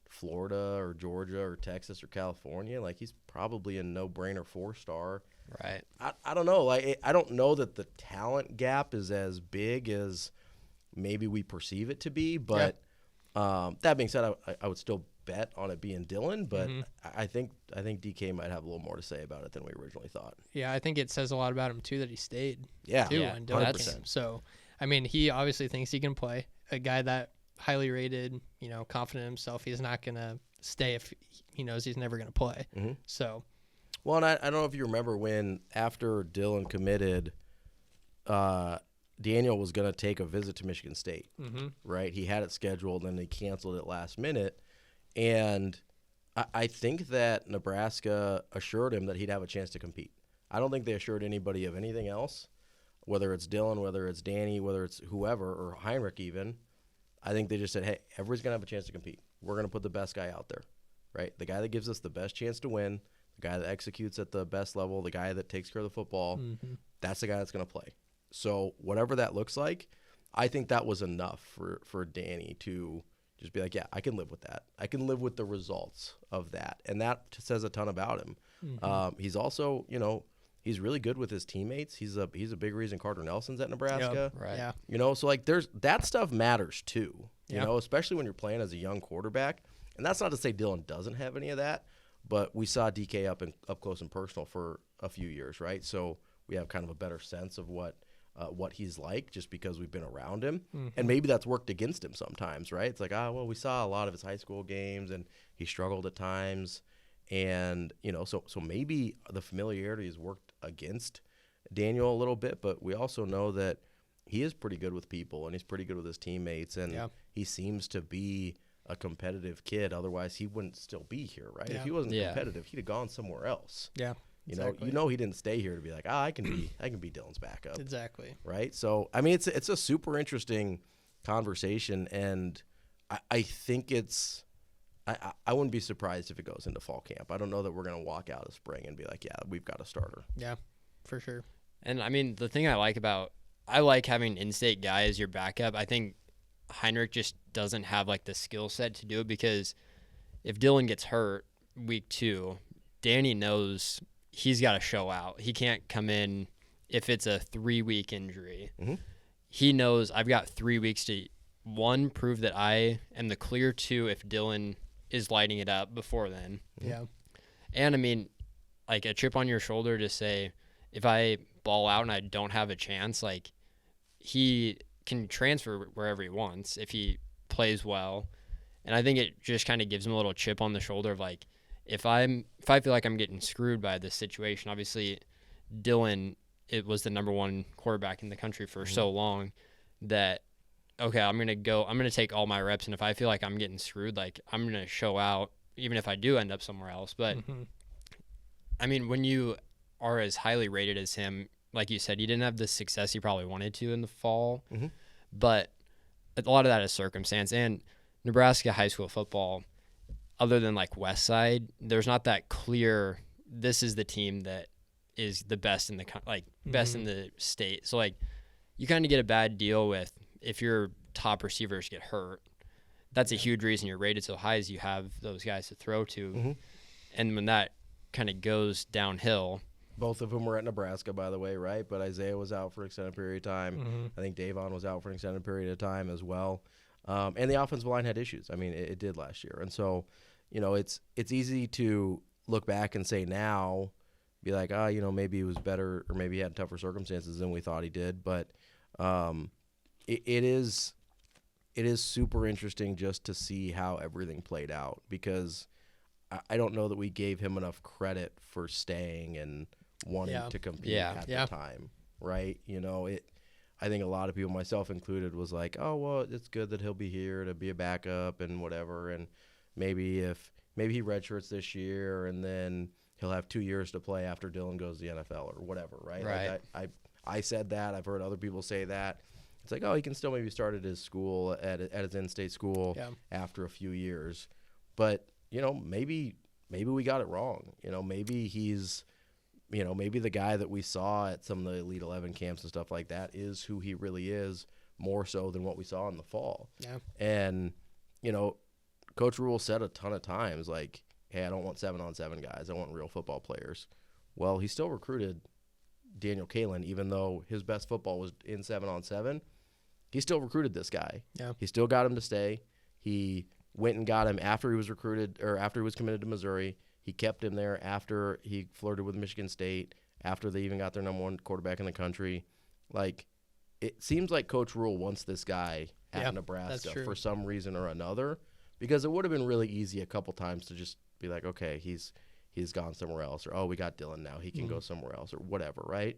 Florida or Georgia or Texas or California, like, he's probably a no-brainer 4-star. Right. I don't know. Like, I don't know that the talent gap is as big as maybe we perceive it to be. But that being said, I would still bet on it being Dylan. But I think DK might have a little more to say about it than we originally thought. Yeah, I think it says a lot about him too that he stayed. Yeah, too, yeah, on Dylan 100%. So, I mean, he obviously thinks he can play. A guy that highly rated, confident in himself, he's not gonna stay if he knows he's never gonna play. So. Well, and I don't know if you remember when, after Dylan committed, Daniel was going to take a visit to Michigan State, right? He had it scheduled, and they canceled it last minute. And I think that Nebraska assured him that he'd have a chance to compete. I don't think they assured anybody of anything else, whether it's Dylan, whether it's Danny, whether it's whoever, or Heinrich even. I think they just said, hey, everybody's going to have a chance to compete. We're going to put the best guy out there, right? The guy that gives us the best chance to win, the guy that executes at the best level, the guy that takes care of the football, that's the guy that's going to play. So whatever that looks like, I think that was enough for Danny to just be like, yeah, I can live with that. I can live with the results of that. And that says a ton about him. He's also, he's really good with his teammates. He's a big reason Carter Nelson's at Nebraska. Yep, right. Yeah. So like that stuff matters too, especially when you're playing as a young quarterback. And that's not to say Dylan doesn't have any of that. But we saw DK up close and personal for a few years, right? So we have kind of a better sense of what he's like just because we've been around him. And maybe that's worked against him sometimes, right? It's like, we saw a lot of his high school games and he struggled at times. And, so maybe the familiarity has worked against Daniel a little bit, but we also know that he is pretty good with people and he's pretty good with his teammates. And he seems to be a competitive kid. Otherwise, he wouldn't still be here, right? If he wasn't competitive, he'd have gone somewhere else. Yeah. Exactly. He didn't stay here to be like, I can be Dylan's backup. Exactly. Right. So I mean, it's a super interesting conversation, and I think I wouldn't be surprised if it goes into fall camp. I don't know that we're gonna walk out of spring and be like, yeah, we've got a starter. Yeah, for sure. And I mean, the thing I like having an in-state guy as your backup. I think Heinrich just doesn't have like the skill set to do it, because if Dylan gets hurt week 2, Danny knows he's got to show out. He can't come in if it's a 3-week injury. He knows I've got 3 weeks to, 1, prove that I am the clear 2 if Dylan is lighting it up before then. Yeah. And I mean, like, a chip on your shoulder to say, if I ball out and I don't have a chance, like, he can transfer wherever he wants if he plays well. And I think it just kind of gives him a little chip on the shoulder of like, if I feel like I'm getting screwed by this situation, obviously Dylan, it was the number one quarterback in the country for so long that, okay, I'm going to take all my reps. And if I feel like I'm getting screwed, like I'm going to show out, even if I do end up somewhere else. But I mean, when you are as highly rated as him, like you said, he didn't have the success he probably wanted to in the fall, but a lot of that is circumstance. And Nebraska high school football, other than like West Side, there's not that clear, this is the team that is the best in the best in the state. So like you kind of get a bad deal with if your top receivers get hurt. That's a huge reason you're rated so high, is you have those guys to throw to. And when that kind of goes downhill. Both of them were at Nebraska, by the way, right? But Isaiah was out for an extended period of time. I think Davon was out for an extended period of time as well. And the offensive line had issues. I mean, it did last year. And so, you know, it's easy to look back and say now, be like, you know, maybe he was better or maybe he had tougher circumstances than we thought he did. But it is super interesting just to see how everything played out, because I don't know that we gave him enough credit for staying and wanting to compete at the time, right? You know, I think a lot of people, myself included, was like, oh, well, it's good that he'll be here to be a backup and whatever, and maybe he redshirts this year and then he'll have 2 years to play after Dylan goes to the NFL or whatever, right? Right. Like I said that. I've heard other people say that. It's like, oh, he can still maybe start at his school, at his in-state school after a few years. But, you know, maybe we got it wrong. You know, maybe he's, you know, maybe the guy that we saw at some of the Elite 11 camps and stuff like that is who he really is, more so than what we saw in the fall. Yeah. And, you know, Coach Rule said a ton of times, like, hey, I don't want 7-on-7 guys. I want real football players. Well, he still recruited Daniel Kalen, even though his best football was in 7-on-7. He still recruited this guy. Yeah. He still got him to stay. He went and got him after he was recruited, or after he was committed to Missouri. He kept him there after he flirted with Michigan State, after they even got their number one quarterback in the country. Like, it seems like Coach Rule wants this guy at Nebraska for some reason or another, because it would have been really easy a couple times to just be like, okay, he's gone somewhere else, or, oh, we got Dylan now, he can go somewhere else, or whatever, right?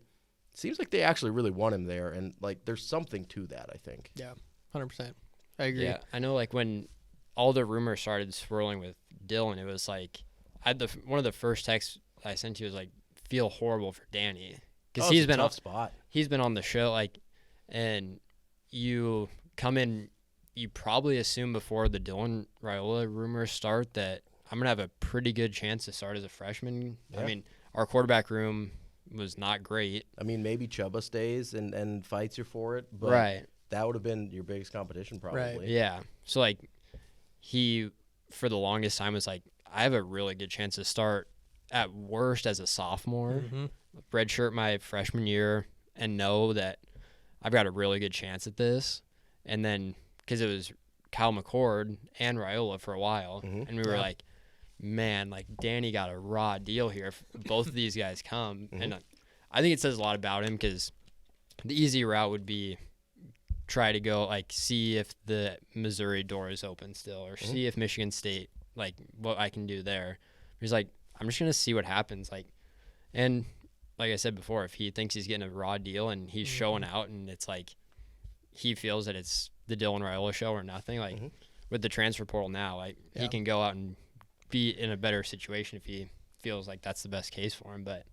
It seems like they actually really want him there, and, like, there's something to that, I think. Yeah, 100%. I agree. Yeah, I know, like, when all the rumors started swirling with Dylan, it was like, one of the first texts I sent you was like, feel horrible for Danny, because he's been a tough spot. He's been on the show, like, and you come in, you probably assume before the Dylan Raiola rumors start that I'm gonna have a pretty good chance to start as a freshman. Yeah. I mean, our quarterback room was not great. I mean, maybe Chubba stays and fights you for it, but that would have been your biggest competition probably. Right. Yeah. So, like, he, for the longest time, was like, I have a really good chance to start at worst as a sophomore, redshirt my freshman year, and know that I've got a really good chance at this. And then, because it was Kyle McCord and Raiola for a while, and we were like, man, like, Danny got a raw deal here if both of these guys come. And I think it says a lot about him, because the easy route would be try to go, like, see if the Missouri door is open still, or see if Michigan State, like, what I can do there. He's like, I'm just going to see what happens. Like, and like I said before, if he thinks he's getting a raw deal and he's showing out and it's like he feels that it's the Dylan Raiola show or nothing, like with the transfer portal now, like he can go out and be in a better situation if he feels like that's the best case for him. But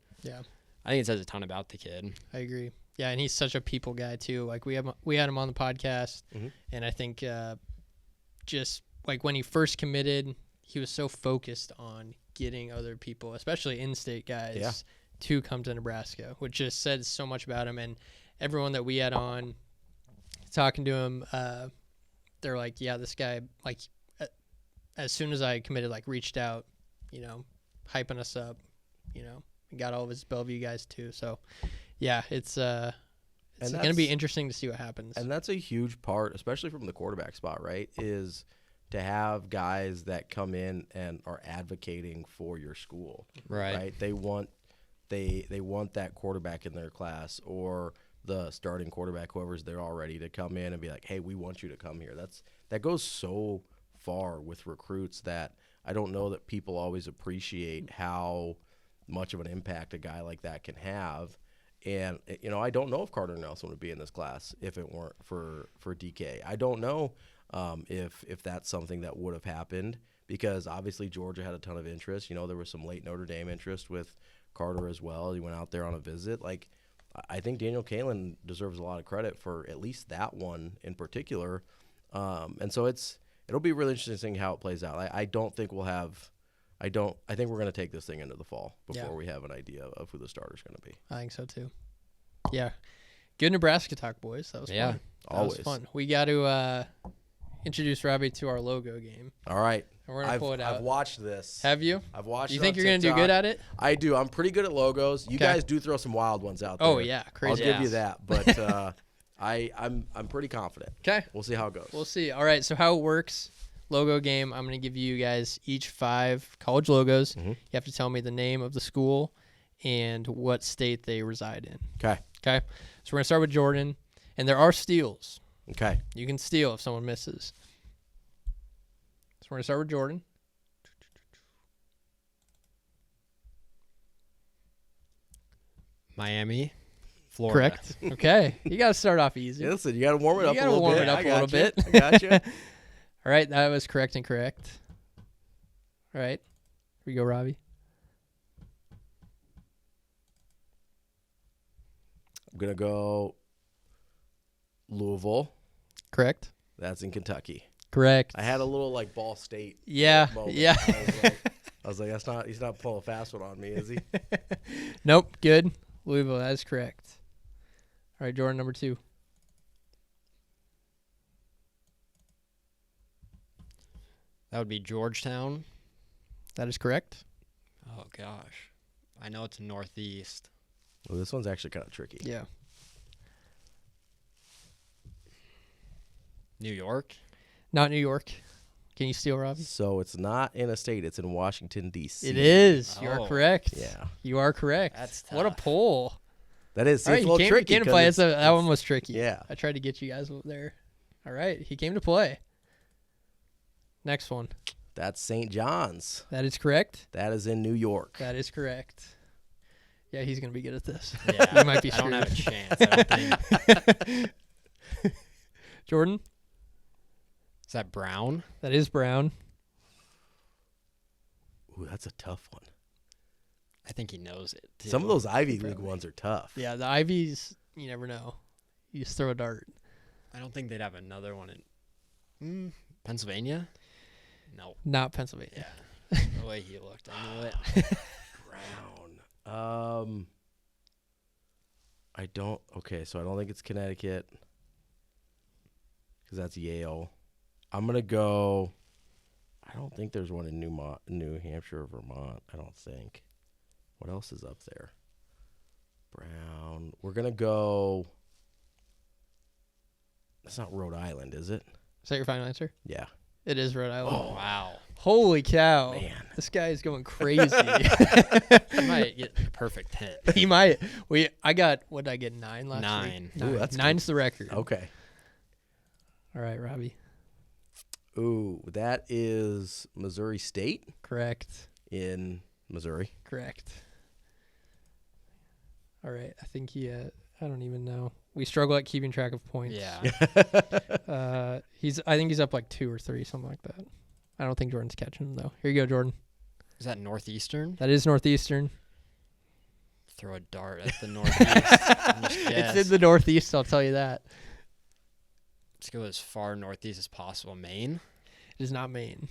I think it says a ton about the kid. I agree. Yeah, and he's such a people guy too. Like we had him on the podcast, and I think just like when he first committed, he was so focused on getting other people, especially in-state guys, to come to Nebraska, which just says so much about him. And everyone that we had on talking to him, they're like, yeah, this guy, like, as soon as I committed, like, reached out, you know, hyping us up, you know, and got all of his Bellevue guys too. So, yeah, it's going to be interesting to see what happens. And that's a huge part, especially from the quarterback spot, right, is to have guys that come in and are advocating for your school. Right? They want that quarterback in their class, or the starting quarterback, whoever's there already, to come in and be like, hey, we want you to come here. That goes so far with recruits that I don't know that people always appreciate how much of an impact a guy like that can have. And, I don't know if Carter Nelson would be in this class if it weren't for DK. I don't know if that's something that would have happened, because obviously Georgia had a ton of interest. There was some late Notre Dame interest with Carter as well. He went out there on a visit. Like, I think Daniel Kaelin deserves a lot of credit for at least that one in particular. And so it'll be really interesting how it plays out. I don't think we'll have – I think we're going to take this thing into the fall before we have an idea of who the starter's going to be. I think so too. Yeah. Good Nebraska talk, boys. That was fun. Always. That was fun. We got to introduce Robbie to our logo game. All right. And we're going to pull it out. I've watched this. Have you? I've watched it. You think on you're going to do TikTok. good at it? I do. I'm pretty good at logos. You Okay. guys do throw some wild ones out there. Oh, yeah. Crazy. I'll give you that. But I'm pretty confident. Okay. We'll see how it goes. We'll see. All right. So how it works, logo game, I'm going to give you guys each 5 college logos. Mhm. You have to tell me the name of the school and what state they reside in. Okay. Okay. So we're going to start with Jordan. And there are steals. Okay. You can steal if someone misses. So we're going to start with Jordan. Miami, Florida. Correct. Okay. You got to start off easy. Yeah, listen, you got to warm it You up a gotta little warm bit. it up a little bit. I got you. All right. That was correct and correct. All right. Here we go, Robbie. I'm going to go Louisville. Correct. That's in Kentucky. Correct. I had a little like Ball State Yeah. moment. Yeah. I was like, he's not pulling a fast one on me, is he? Nope. Good. Louisville. That is correct. All right. Jordan, number 2. That would be Georgetown. That is correct. Oh, gosh. I know it's northeast. Well, this one's actually kind of tricky. Yeah. New York. Not New York. Can you steal, Robbie? So it's not in a state. It's in Washington, D.C. It is. You are Oh. correct. Yeah. You are correct. That's What a tough. pull. That is. See, All right, it's a you little tricky. came to 'cause play. it's- That one was tricky. Yeah. I tried to get you guys there. All right. He came to play. Next one. That's St. John's. That is correct. That is in New York. That is correct. Yeah, he's going to be good at this. Yeah, You might be I don't have a screwed. chance. I don't think. Jordan, Is that Brown? that is Brown. Ooh, that's a tough one. I think he knows it. Too. Some of those Ivy League Probably. ones are tough. Yeah, the Ivies, you never know. You just throw a dart. I don't think they'd have another one in Pennsylvania. No. Not Pennsylvania. Yeah. The way he looked, I knew it. Brown. I don't. Okay, so I don't think it's Connecticut because that's Yale. I'm gonna go. I don't think there's one in New Hampshire or Vermont. I don't think. What else is up there? Brown. We're gonna go. That's not Rhode Island, is it? Is that your final answer? Yeah. It is Rhode Island. Oh, wow. Holy cow. Man. This guy is going crazy. You might get the perfect hit. He might. I got, what did I get, 9 last 9. week? Ooh, that's Nine's the record. Okay. All right, Robbie. Ooh, that is Missouri State Correct. in Missouri. Correct. All right. I think I don't even know. We struggle at keeping track of points. Yeah. I think he's up like 2 or 3, something like that. I don't think Jordan's catching him though. Here you go, Jordan. Is that Northeastern? That is Northeastern. Throw a dart at the Northeast. and just It's guess. in the Northeast, I'll tell you that. Let's go as far northeast as possible. Maine? It is not Maine.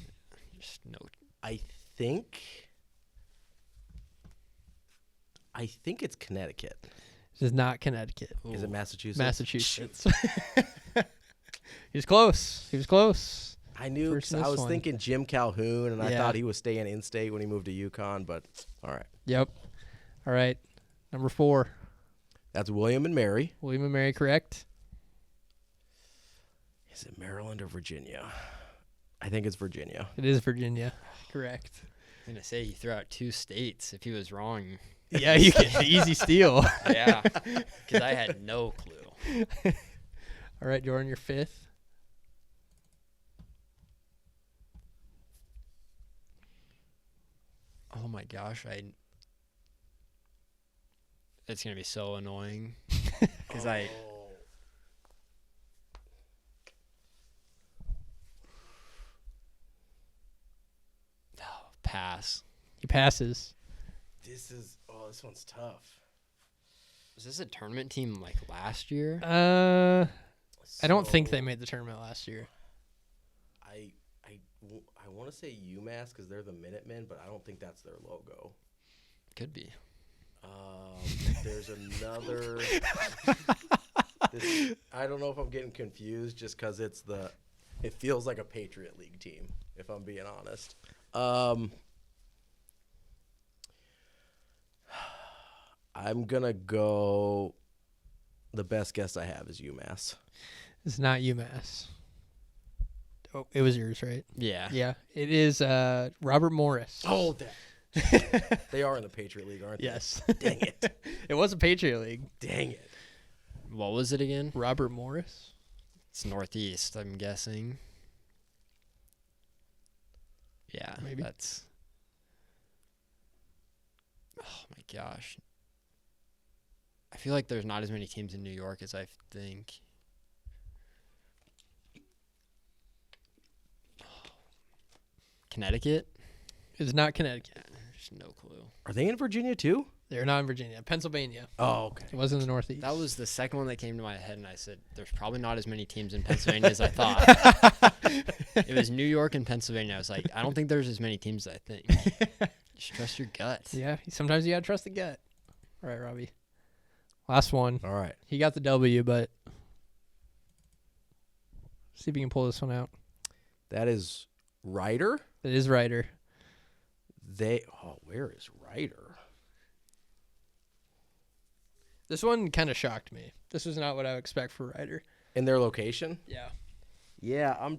Just no. I think it's Connecticut. It is not Connecticut. Is it Ooh. Massachusetts? Massachusetts. He was close. He was close. I knew. First 'Cause I this was one. thinking Jim Calhoun, and I Yeah. thought he was staying in state when he moved to UConn. But all right, Yep. All right. Number 4. that's William and Mary. William and Mary, correct? Is it Maryland or Virginia? I think it's Virginia. It is Virginia. Correct. I'm going to say he threw out 2 states. If he was wrong, Yeah, you get easy steal. yeah. Because I had no clue. All right, Jordan, you're 5th. Oh my gosh, it's gonna be so annoying because pass. He passes. This one's tough. Was this a tournament team like last year? I don't think they made the tournament last year. I want to say UMass because they're the Minutemen, but I don't think that's their logo. Could be. There's another. I don't know if I'm getting confused just because it feels like a Patriot League team, if I'm being honest. I'm going to go. The best guess I have is UMass. It's not UMass. Oh, it was yours, right? Yeah. Yeah. It is Robert Morris. Oh, that. They are in the Patriot League, aren't they? Yes. Dang it. It was a Patriot League. Dang it. What was it again? Robert Morris. It's Northeast, I'm guessing. Yeah, Maybe. that's. Oh my gosh. I feel like there's not as many teams in New York as I think. Connecticut? It's not Connecticut. There's no clue. Are they in Virginia too? They're not in Virginia. Pennsylvania. Oh, okay. It was in the Northeast. That was the second one that came to my head, and I said, there's probably not as many teams in Pennsylvania as I thought. It was New York and Pennsylvania. I was like, I don't think there's as many teams as I think. Just trust your gut. Yeah. Sometimes you got to trust the gut. All right, Robbie. Last one. All right. He got the W, but see if you can pull this one out. That is Ryder. It is Ryder. Where is Ryder? This one kind of shocked me. This was not what I would expect for Ryder. In their location? Yeah. Yeah,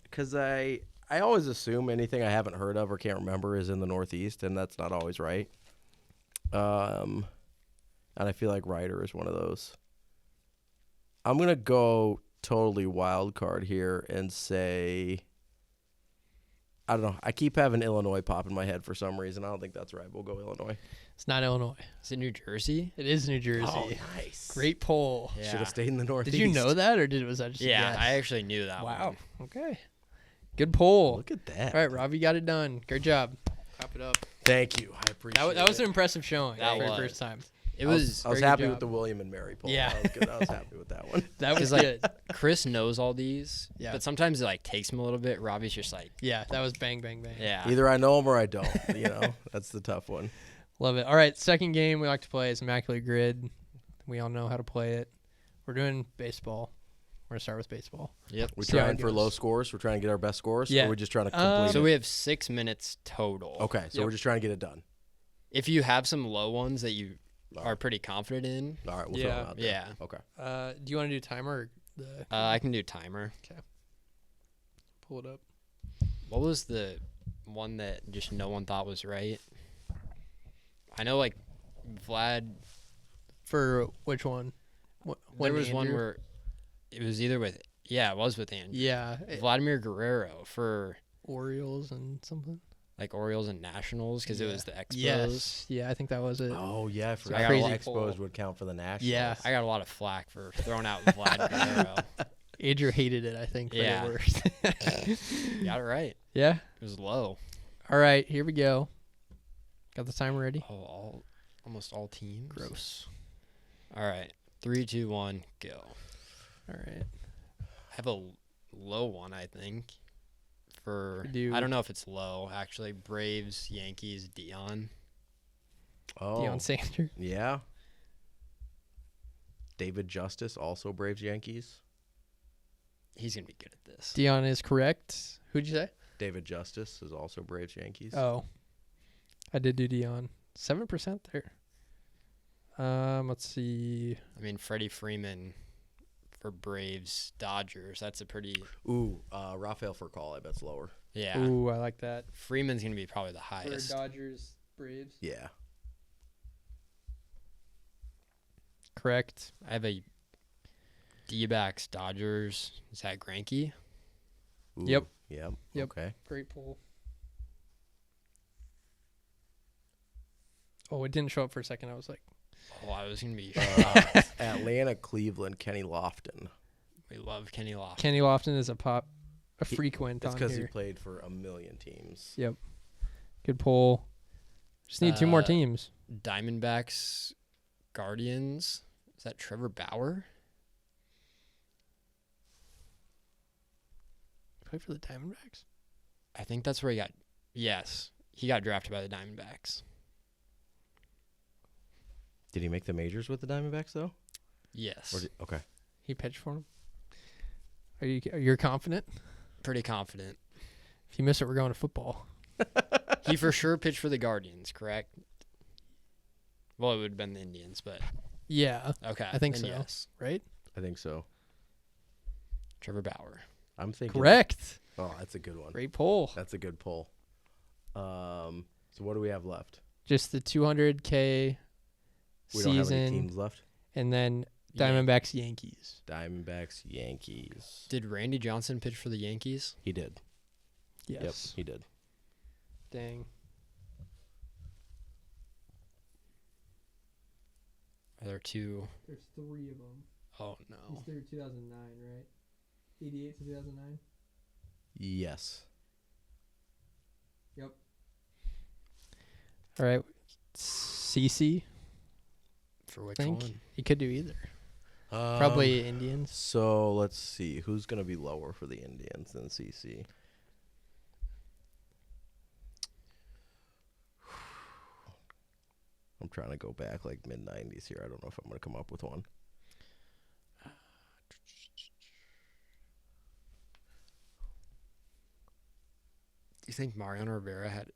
because I always assume anything I haven't heard of or can't remember is in the Northeast, and that's not always right. And I feel like Ryder is one of those. I'm going to go totally wild card here and say, I don't know. I keep having Illinois pop in my head for some reason. I don't think that's right. We'll go Illinois. It's not Illinois. Is it New Jersey? It is New Jersey. Oh, nice. Great poll. Yeah. Should have stayed in the Northeast. Did you know that, or was that just a Yeah, guess? I actually knew that one. Wow. Okay. Good poll. Look at that. All right, Robbie got it done. Great job. Clap it up. Thank you. I appreciate it. That was an impressive showing That for your was. first time. It was I was very happy good with the William and Mary poll. Yeah. That was good. I was happy with that one. That was 'cause, like, good. Chris knows all these, Yeah. but sometimes it like takes him a little bit. Robbie's just like, Yeah, that was bang, bang, bang. yeah. Either I know them or I don't. That's the tough one. Love it. All right, second game we like to play is Immaculate Grid. We all know how to play it. We're doing baseball. We're going to start with baseball. Yep. We're See how it trying for goes. low scores. We're trying to get our best scores. Yeah. Or we're just trying to complete So it. we have 6 minutes total. Okay, so Yep. we're just trying to get it done. If you have some low ones that you are pretty confident in, All right, we'll Yeah. throw them out there. yeah. Okay. Do you want to do timer or the I can do timer. pull it up? What was the one that just no one thought was right? I know like Vlad. For which one? There was one where it was either with it was with Andrew. Yeah, Vladimir Guerrero for Orioles and something. like Orioles and Nationals because it was the Expos. Yes. Yeah, I think that was it. Oh, yeah, I forgot got a crazy lot- Expos would count for the Nationals. Yeah. I got a lot of flack for throwing out Vlad Guerrero. Andrew hated it, I think, for Yeah. the worst. Got it right. Yeah. It was low. All right, here we go. Got the timer ready? Oh, almost all teams. Gross. All right, 3, 2, 1, go. All right. I have a low one, I think. For Do- I don't know if it's low actually. Braves, Yankees, Dion. Oh, Deion Sanders. yeah. David Justice, also Braves Yankees. He's gonna be good at this. Deion is correct. Who'd you say? David Justice is also Braves Yankees. Oh. I did do Deion. 7% there. Let's see. I mean, Freddie Freeman for Braves, Dodgers. That's a pretty Ooh, Rafael Furcal, I bet's lower. yeah. Ooh, I like that. Freeman's gonna be probably the For highest. Dodgers, Braves. Yeah. Correct. I have a D-backs, Dodgers. Is that Greinke? Ooh, Yep. Yep. Yep. Okay. Great pull. Oh, it didn't show up for a second. I was like, Oh, I was gonna be. Atlanta, Cleveland, Kenny Lofton. We love Kenny Lofton. Kenny Lofton is a frequent It's on because he here. played for a million teams. Yep. Good pull. Just need 2 more teams. Diamondbacks, Guardians. Is that Trevor Bauer? Play for the Diamondbacks? I think that's where he got. Yes, he got drafted by the Diamondbacks. Did he make the majors with the Diamondbacks though? Yes, Okay. He pitched for him. You're confident? pretty confident. If you miss it, we're going to football. He for sure pitched for the Guardians, correct? Well, it would have been the Indians, but Yeah, okay. I think then so. Yes, right? I think so. Trevor Bauer. I'm thinking. Correct. Oh, that's a good one. Great pull. That's a good pull. So what do we have left? Just the 200K We don't have any season, teams left. and then Yeah. Diamondbacks, Yankees. Diamondbacks, Yankees. Did Randy Johnson pitch for the Yankees? He did. Yes. Yep, he did. Dang. Are there two? There's 3 of them. Oh no. He's through 2009, right? 88 to 2009. Yes. Yep. All right. CC. For which Think one? he could do either. Probably Indians. So let's see. Who's going to be lower for the Indians than CC? I'm trying to go back like mid-90s here. I don't know if I'm going to come up with one. Do you think Mariano Rivera had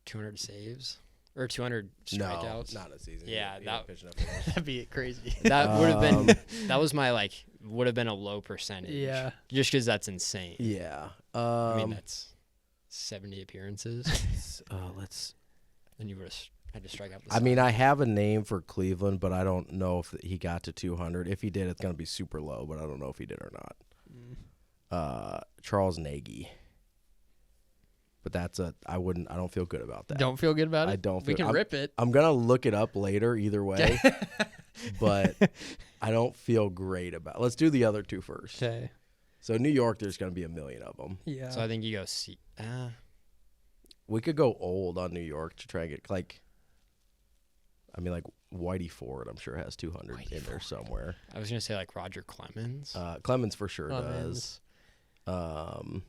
200 saves or 200 No, strikeouts? not a season. Yeah, He that- ain't pitching up to those. That'd be crazy. That would have been. That was my would have been a low percentage. Yeah. Just because that's insane. Yeah. I mean that's 70 appearances, Let's. and you would have had to strike out. The I mean, I have a name for Cleveland, but I don't know if he got to 200. If he did, it's going to be super low, but I don't know if he did or not. Charles Nagy. But I don't feel good about that. Don't feel good about it? I don't We feel- can rip it. I'm going to look it up later either way, but I don't feel great about it. Let's do the other two first. Okay. So New York, there's going to be a million of them. Yeah. So I think you go C. We could go old on New York to try and get like Whitey Ford, I'm sure has 200 in there somewhere. I was gonna say like Roger Clemens. Clemens for sure Clemens. does.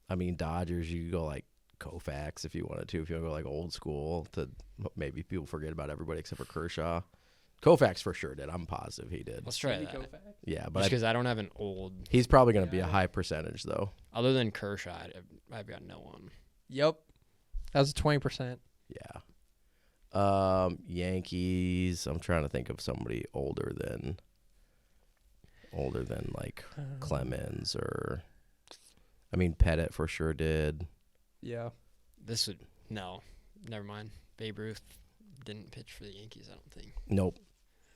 I mean, Dodgers, you could go like Koufax if you wanted to. If you want to go like old school, to maybe people forget about everybody except for Kershaw. Koufax for sure did. I'm positive he did. Let's try Maybe that. Koufax. Yeah, Just but because I don't have an old, he's probably going to be a Yeah. high percentage though. other than Kershaw, I've got no one. Yep. That was 20%. Yeah. Yankees. I'm trying to think of somebody older than like Clemens or. I mean, Pettit for sure did. Yeah. This would no, never mind. Babe Ruth didn't pitch for the Yankees. I don't think Nope.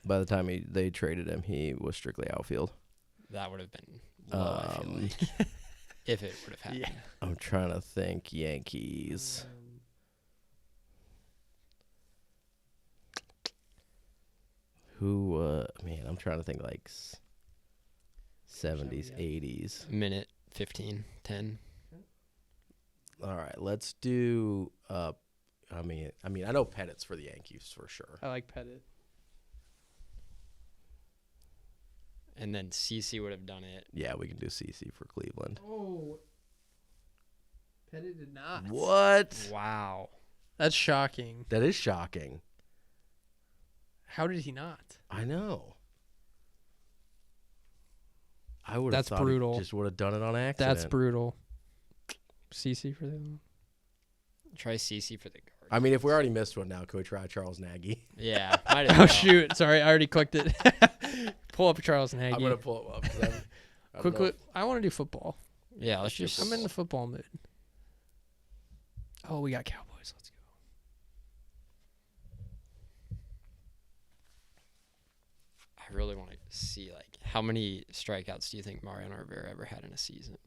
By the time they traded him, he was strictly outfield. that would have been low. I feel like if it would have happened. Yeah. I'm trying to think Yankees. Who, man, I'm trying to think like 70s, 80s. Minute 15, 10. All right, let's do, I know Pettit's for the Yankees for sure. I like Pettit. And then CC would have done it. Yeah, we can do CC for Cleveland. Oh. Pettit did not. What? Wow. That's shocking. That is shocking. How did he not? I know. I would have That's thought brutal. he just would have done it on accident. That's brutal. CC for them. Try CC for the Guardians. I mean, if we already missed one now, could we try Charles Nagy? Yeah. Might as Oh well. shoot! Sorry, I already clicked it. Pull up Charles Nagy. I'm going to pull it up. 'cause I don't know Quick. I want to do football. Yeah, let's just. I'm in the football mood. Oh, we got Cowboys. Let's go. I really want to see how many strikeouts do you think Mariano Rivera ever had in a season?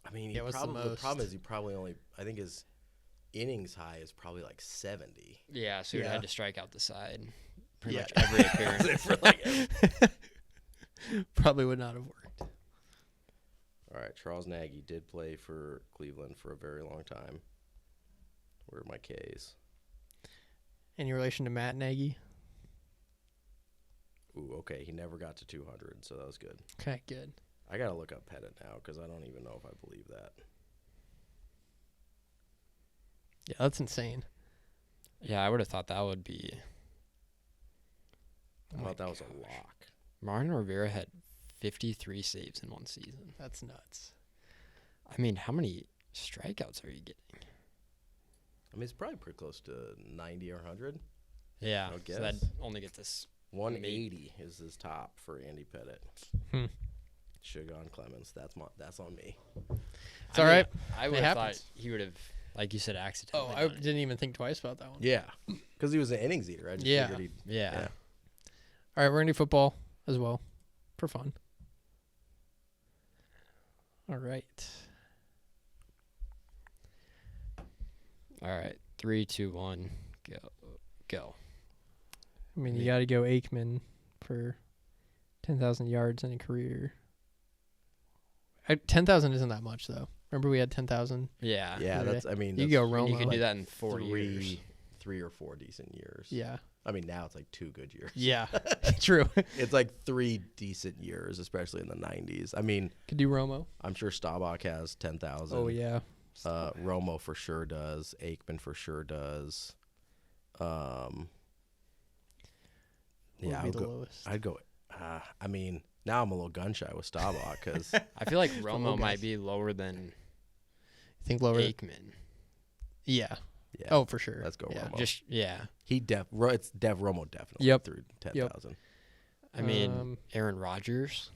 I mean, Yeah, what's the the most? problem is he probably only, I think his innings high is probably like 70. Yeah, so you Yeah. had to strike out the side pretty Yeah. much every appearance. For like Probably would not have worked. All right, Charles Nagy did play for Cleveland for a very long time. Where are my K's? Any relation to Matt Nagy? Ooh, okay. He never got to 200, so that was good. Okay, good. I got to look up Pettit now because I don't even know if I believe that. Yeah, that's insane. Yeah, I would have thought that would be. I thought that was a lock. Martin Rivera had 53 saves in one season. That's nuts. I mean, how many strikeouts are you getting? I mean, it's probably pretty close to 90 or 100. Yeah, I would so that guess. only gets us. 180 is his top for Andy Pettit. Hmm. Sugar Clemens. That's on me. It's all right. I It would have thought happens. he would have, like you said, Oh, accidentally. I done it. didn't even think twice about that one. Yeah, because he was an innings eater. I just Yeah. figured he'd. Yeah. Yeah. All right, we're going to do football as well for fun. All right. All right. 3, 2, 1, go. I mean, you Yeah. got to go Aikman for 10,000 yards in a career. 10,000 isn't that much, though. Remember we had 10,000? Yeah. Yeah, Okay. that's. I mean, You that's go And Romo. you can do like that in 4 years. 3 or 4 decent years. Yeah. I mean, now it's like 2 good years. Yeah. True. It's like 3 decent years, especially in the 90s. I mean, Could do Romo. I'm sure Staubach has 10,000. Oh, yeah. Romo for sure does. Aikman for sure does. What Yeah, would be the lowest? I'd go. I mean, now I'm a little gun shy with Staubach because I feel like low Romo guys. might be lower than Think lower? Aikman. Yeah. yeah. Oh, for sure. Let's go Yeah. Romo. Just yeah. It's Romo definitely Yep. through 10,000. I mean, Um, Aaron Rodgers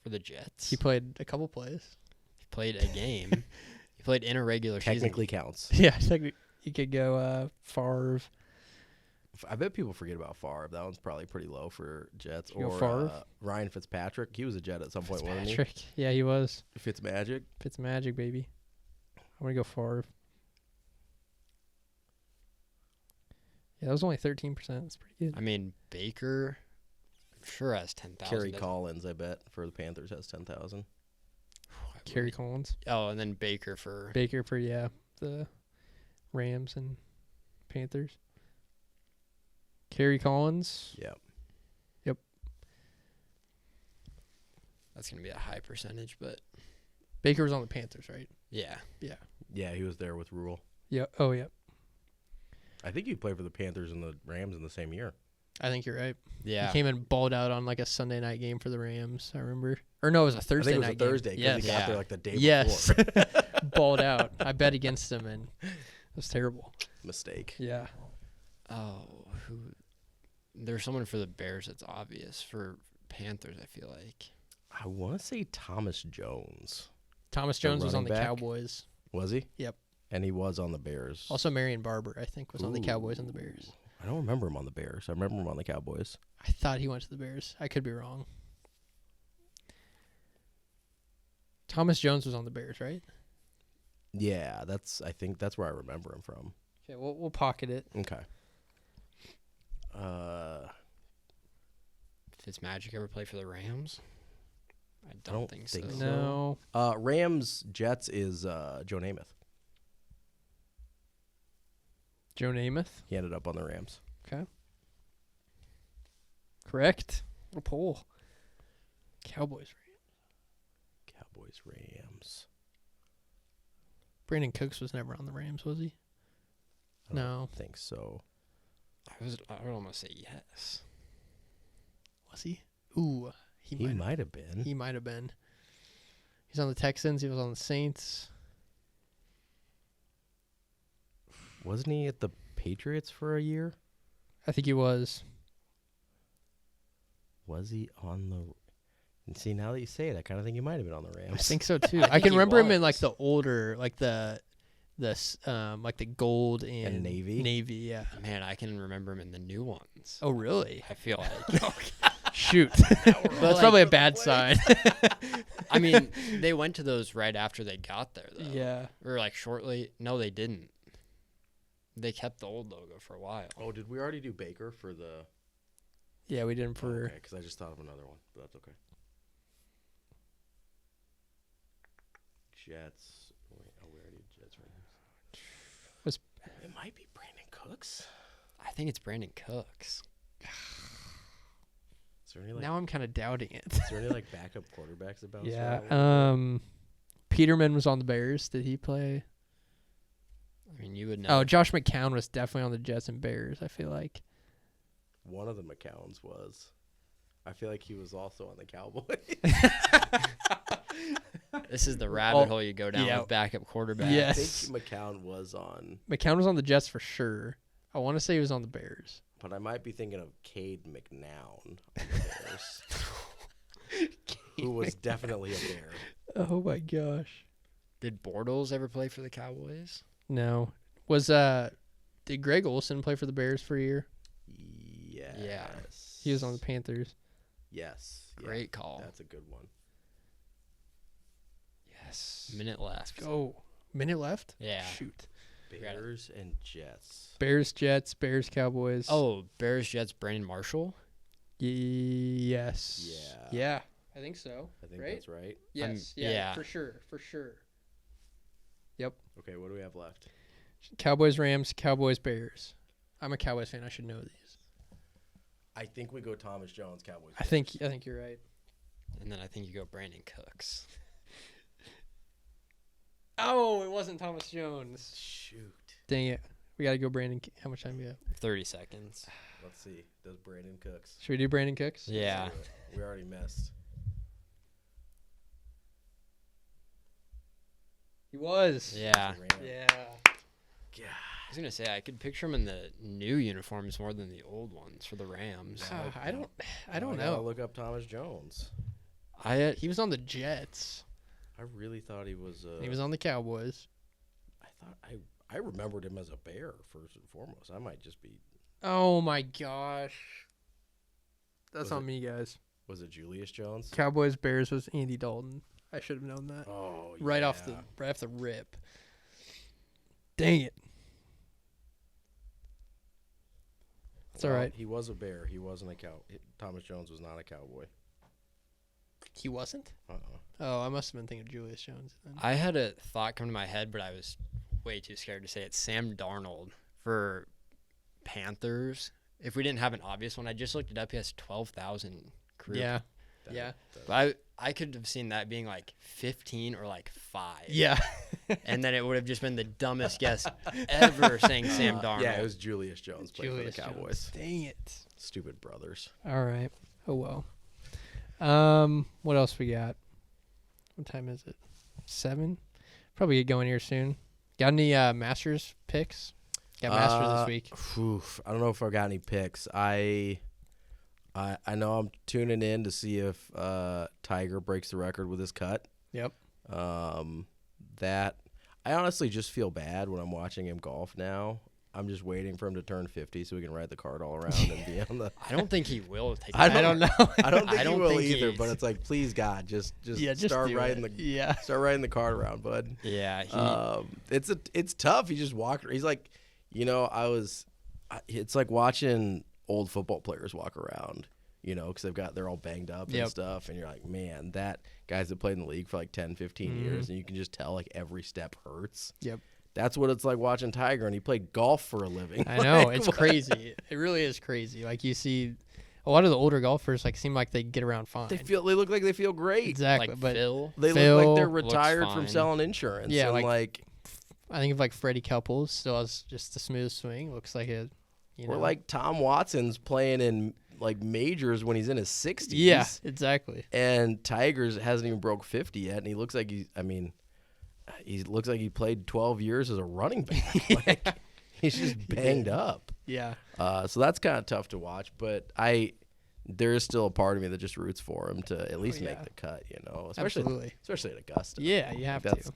for the Jets. He played a couple plays. He played a game. He played in a regular Technically counts. Yeah. You could go Favre. I bet people forget about Favre. That one's probably pretty low for Jets. You go Or Favre? Ryan Fitzpatrick. He was a Jet at some point, wasn't he? Patrick. Yeah, he was. Fitzmagic. Fitzmagic, baby. I'm going to go Favre. Yeah, that was only 13%. That's pretty good. I mean, Baker, I'm sure has 10,000. Kerry doesn't Collins, I bet, for the Panthers has 10,000. he? Kerry Collins. Oh, and then Baker for. Baker for, the Rams and Panthers. Kerry Collins. Yeah. That's going to be a high percentage, but Baker was on the Panthers, right? yeah. Yeah, he was there with Rule. Yeah. Oh, yeah. I think he played for the Panthers and the Rams in the same year. I think you're right. Yeah. He came and balled out on like a Sunday night game for the Rams, I remember. Or no, it was a Thursday I think it was night a Thursday game. because Yes. he got Yeah. there like the day Yes. before. Balled out. I bet against him, and it was terrible. Mistake. Yeah. Oh, there's someone for the Bears that's obvious. For Panthers, I feel like. I want to say Thomas Jones. Thomas Jones was on the running back? Cowboys. Was he? Yep. And he was on the Bears. Also, Marion Barber, I think, was on the Cowboys and the Ooh. Bears. I don't remember him on the Bears. I remember him on the Cowboys. I thought he went to the Bears. I could be wrong. Thomas Jones was on the Bears, right? Yeah, I think that's where I remember him from. Okay, we'll pocket it. Okay. Fitzmagic ever play for the Rams? I don't don't think so. think so. No. Rams Jets is Joe Namath. Joe Namath. He ended up on the Rams. Correct. What a poll. Cowboys. Cowboys Rams. Brandon Cooks was never on the Rams, was he? I don't No. think so. I would almost say yes. Was he? Ooh. He might have been. He might have been. He's on the Texans. He was on the Saints. Wasn't he at the Patriots for a year? I think he was. Was he on the? And see, now that you say it, I kind of think he might have been on the Rams. I think so too. I think can he remember him in like was. the older, like the gold and navy? Navy, yeah. Man, I can remember him in the new ones. Oh, really? I feel like. Shoot. That's probably a bad sign. I mean, they went to those right after they got there, though. Yeah. Or like shortly. No, they didn't. They kept the old logo for a while. Oh, did we already do Baker for the? Yeah, we didn't for. Okay, because I just thought of another one, but that's okay. Jets. Wait, oh, we already did Jets right here. It might be Brandon Cooks. I think it's Brandon Cooks. Is there any like? Now I'm kind of doubting it. Is there any like backup quarterbacks about? Yeah. Peterman was on the Bears. Did he play? I mean, you would know. Oh, Josh McCown was definitely on the Jets and Bears, I feel like. One of the McCowns was. I feel like he was also on the Cowboys. This is the rabbit hole you go down yeah. with backup quarterbacks. Yes. I think McCown was on. McCown was on the Jets for sure. I want to say he was on the Bears. But I might be thinking of Cade McNown on the Bears. Who was definitely a Bear. Oh my gosh. Did Bortles ever play for the Cowboys? No. Did Greg Olsen play for the Bears for a year? Yes. Yeah. He was on the Panthers. Yes. Great call. That's a good one. Yes. Minute left. Oh, minute left? Yeah. Shoot. Bears and Jets. Bears, Jets, Bears, Cowboys. Oh, Bears, Jets, Brandon Marshall? Yes. Yeah. Yeah, I think so. I think right? that's right. Yes. yeah. For sure. Okay, what do we have left? Cowboys, Rams, Cowboys, Bears. I'm a Cowboys fan. I should know these. I think we go Thomas Jones, Cowboys. I think you're right. And then I think you go Brandon Cooks. Oh, it wasn't Thomas Jones. Shoot. Dang it. We got to go Brandon. How much time do we have? 30 seconds. Let's see. Does Brandon Cooks? Should we do Brandon Cooks? Yeah. We already missed. He was. Yeah. Yeah. Yeah. I was going to say, I could picture him in the new uniforms more than the old ones for the Rams. I don't I gotta know. look up Thomas Jones. He was on the Jets. I really thought he was. He was on the Cowboys. I remembered him as a Bear first and foremost. I might just be. Oh my gosh. That's Was on it- me, guys. Was it Julius Jones? Cowboys Bears was Andy Dalton. I should have known that. Oh, Right off the rip. Dang it. It's all right. He was a Bear. He wasn't a cow. Thomas Jones was not a Cowboy. He wasn't? Uh-uh. Oh, I must have been thinking of Julius Jones then. I had a thought come to my head, but I was way too scared to say it. Sam Darnold for Panthers. If we didn't have an obvious one, I just looked it up. He has 12,000 career. Yeah. That- Yeah. that- But I could have seen that being like 15 or like 5. Yeah. And then it would have just been the dumbest guess ever saying Sam Darnold. Yeah, it was Julius Jones playing Julius for the Cowboys. Jones. Dang it. Stupid brothers. All right. Oh well. What else we got? What time is it? 7? Probably get going here soon. Got any Masters picks? Got Masters this week. I don't know if I got any picks. I know I'm tuning in to see if Tiger breaks the record with his cut. Yep. That I honestly just feel bad when I'm watching him golf now. I'm just waiting for him to turn 50 so we can ride the cart all around and be on the. I don't think he will take I that. don't know. I don't think I don't he will think either. he's- But it's like, please God, just start do riding it. start riding the cart around, bud. Yeah. It's tough. He just walked. He's like, it's like watching old football players walk around, because they're all banged up Yep. and stuff. And you're like, man, that guys that played in the league for like 10, 15 years, and you can just tell like every step hurts. Yep. That's what it's like watching Tiger, and he played golf for a living. I know. Like, It's what? crazy. It really is crazy. Like you see a lot of the older golfers seem like they get around fine. They look like they feel great. exactly. like but Phil. They Phil look like they're looks retired from fine. selling insurance. Yeah, and like I think of Freddie Couples still has just a smooth swing. Looks like it. or like Tom Watson's playing in like majors when he's in his 60s. Yeah, exactly. And Tigers hasn't even broke 50 yet, and he looks like he looks like he played 12 years as a running back. Like, he's just banged up. Yeah. So that's kind of tough to watch, but there is still a part of me that just roots for him to at least make yeah. the cut, Absolutely. especially at Augusta. Yeah, you have to.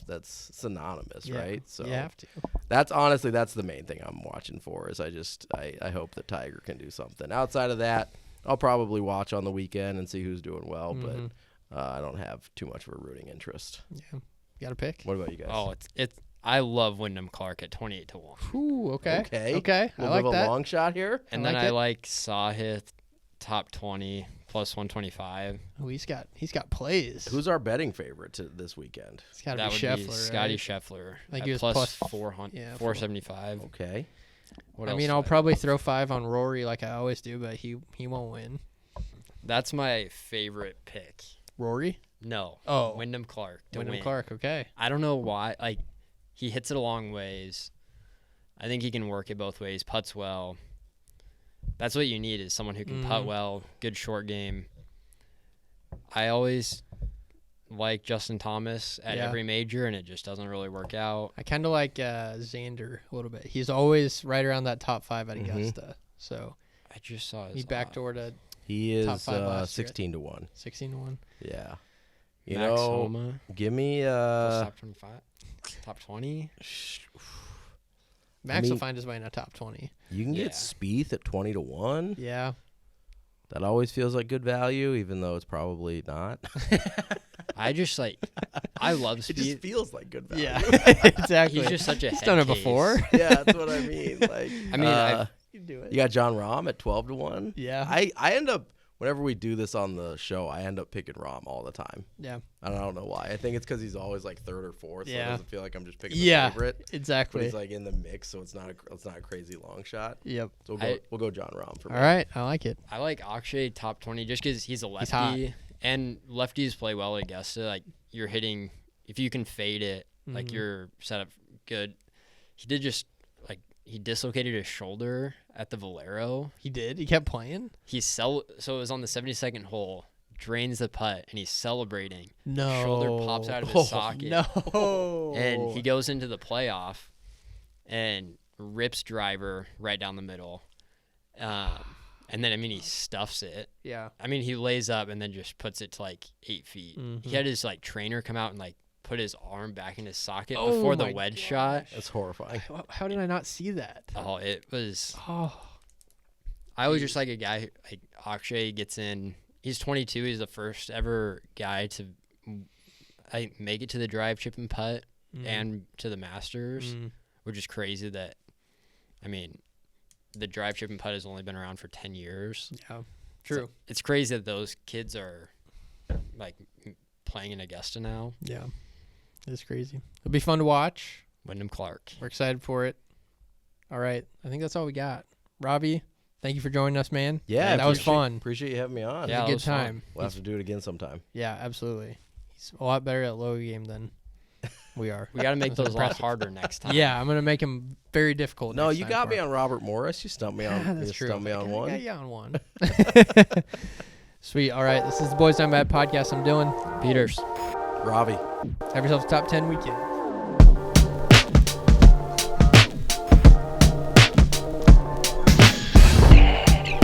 That's synonymous, Yeah, right? So you have to. that's the main thing I'm watching for is I hope that Tiger can do something. Outside of that, I'll probably watch on the weekend and see who's doing well, Mhm. but I don't have too much of a rooting interest. Yeah. You got a pick? What about you guys? Oh, it's. I love Wyndham Clark at 28-1, Ooh, okay. Okay. Okay. I We'll like give that. a long shot here. and I then like I it. like Sahith top 20 plus 125. Oh, he's got plays. Who's our betting favorite to this weekend? It's got to That be would Scheffler, be Scotty right? Scheffler I think at he was plus plus 400, yeah, 475. Okay. What I else mean, do I'll I probably have? throw 5 on Rory like I always do, but he won't win. That's my favorite pick. Rory? No. Oh. Wyndham Clark to Wyndham win. Clark, okay. I don't know why. Like, he hits it a long ways. I think he can work it both ways. Putts well. That's what you need is someone who can putt Mhm. well, good short game. I always like Justin Thomas at Yeah. every major, and it just doesn't really work out. I kind of like Xander a little bit. He's always right around that top 5 at Mhm. Augusta. So I just saw his he backdoored a He Top is 5 last year. 16-1. 16-1. Yeah. You Max know, Homa, give me top 25, top 20. Max mean- will find his way in a top 20. you can Yeah. get Spieth at 20-1. Yeah. That always feels like good value, even though it's probably not. I just like, I love It just Speed. feels like good value. Yeah. Exactly. He's just such a He's head done it case. before. Yeah, that's what I mean. Like, I mean, You do it. you got John Rahm at 12-1. Yeah. I end up, whenever we do this on the show, I end up picking Rahm all the time. Yeah. And I don't know why. I think it's because he's always like third or fourth. So Yeah. it doesn't feel like I'm just picking Yeah. the favorite. But Exactly. he's like in the mix, so it's not a crazy long shot. Yep. So I- we'll go John Rahm for me. All right. I like it. I like Akshay top 20 just because he's a He's hot. lefty, and lefties play well at Augusta. Like, you're hitting, if you can fade it, like, Mhm. you're set up good. He did just, like, he dislocated his shoulder at the Valero. He did. He kept playing. So it was on the 72nd hole, drains the putt, and he's celebrating. No. Shoulder pops out of his Oh, socket. No. And he goes into the playoff and rips driver right down the middle. And then, I mean, he stuffs it. Yeah. I mean, he lays up and then just puts it to like 8 feet. Mhm. He had his like trainer come out and like put his arm back in his socket Oh before the my wedge gosh. shot. That's horrifying. How did I not see that? Oh, it was. Oh. I always just like a guy who, like Akshay gets in. He's 22. He's the first ever guy to make it to the drive, chip, and putt, and to the Masters, which is crazy. That, I mean, the drive, chip, and putt has only been around for 10 years. Yeah. True. It's crazy that those kids are like playing in Augusta now. Yeah. It's crazy. It'll be fun to watch. Wyndham Clark. We're excited for it. All right. I think that's all we got. Robbie, thank you for joining us, man. Yeah, that was fun. Appreciate you having me on. It Yeah, was a that good was fun. time. We'll have to do it again sometime. Yeah, absolutely. He's a lot better at low game than we are. We got to make That's those a lot impressive. harder next time. Yeah, I'm gonna make him very difficult. No, next you time got for me him. on Robert Morris. You stumped me on. That's you true. stumped me on I one. got you on one. Sweet. All right. This is the Boys Down Bad podcast. I'm Dylan. Peters. Ravi. Have yourselves a top 10 weekend.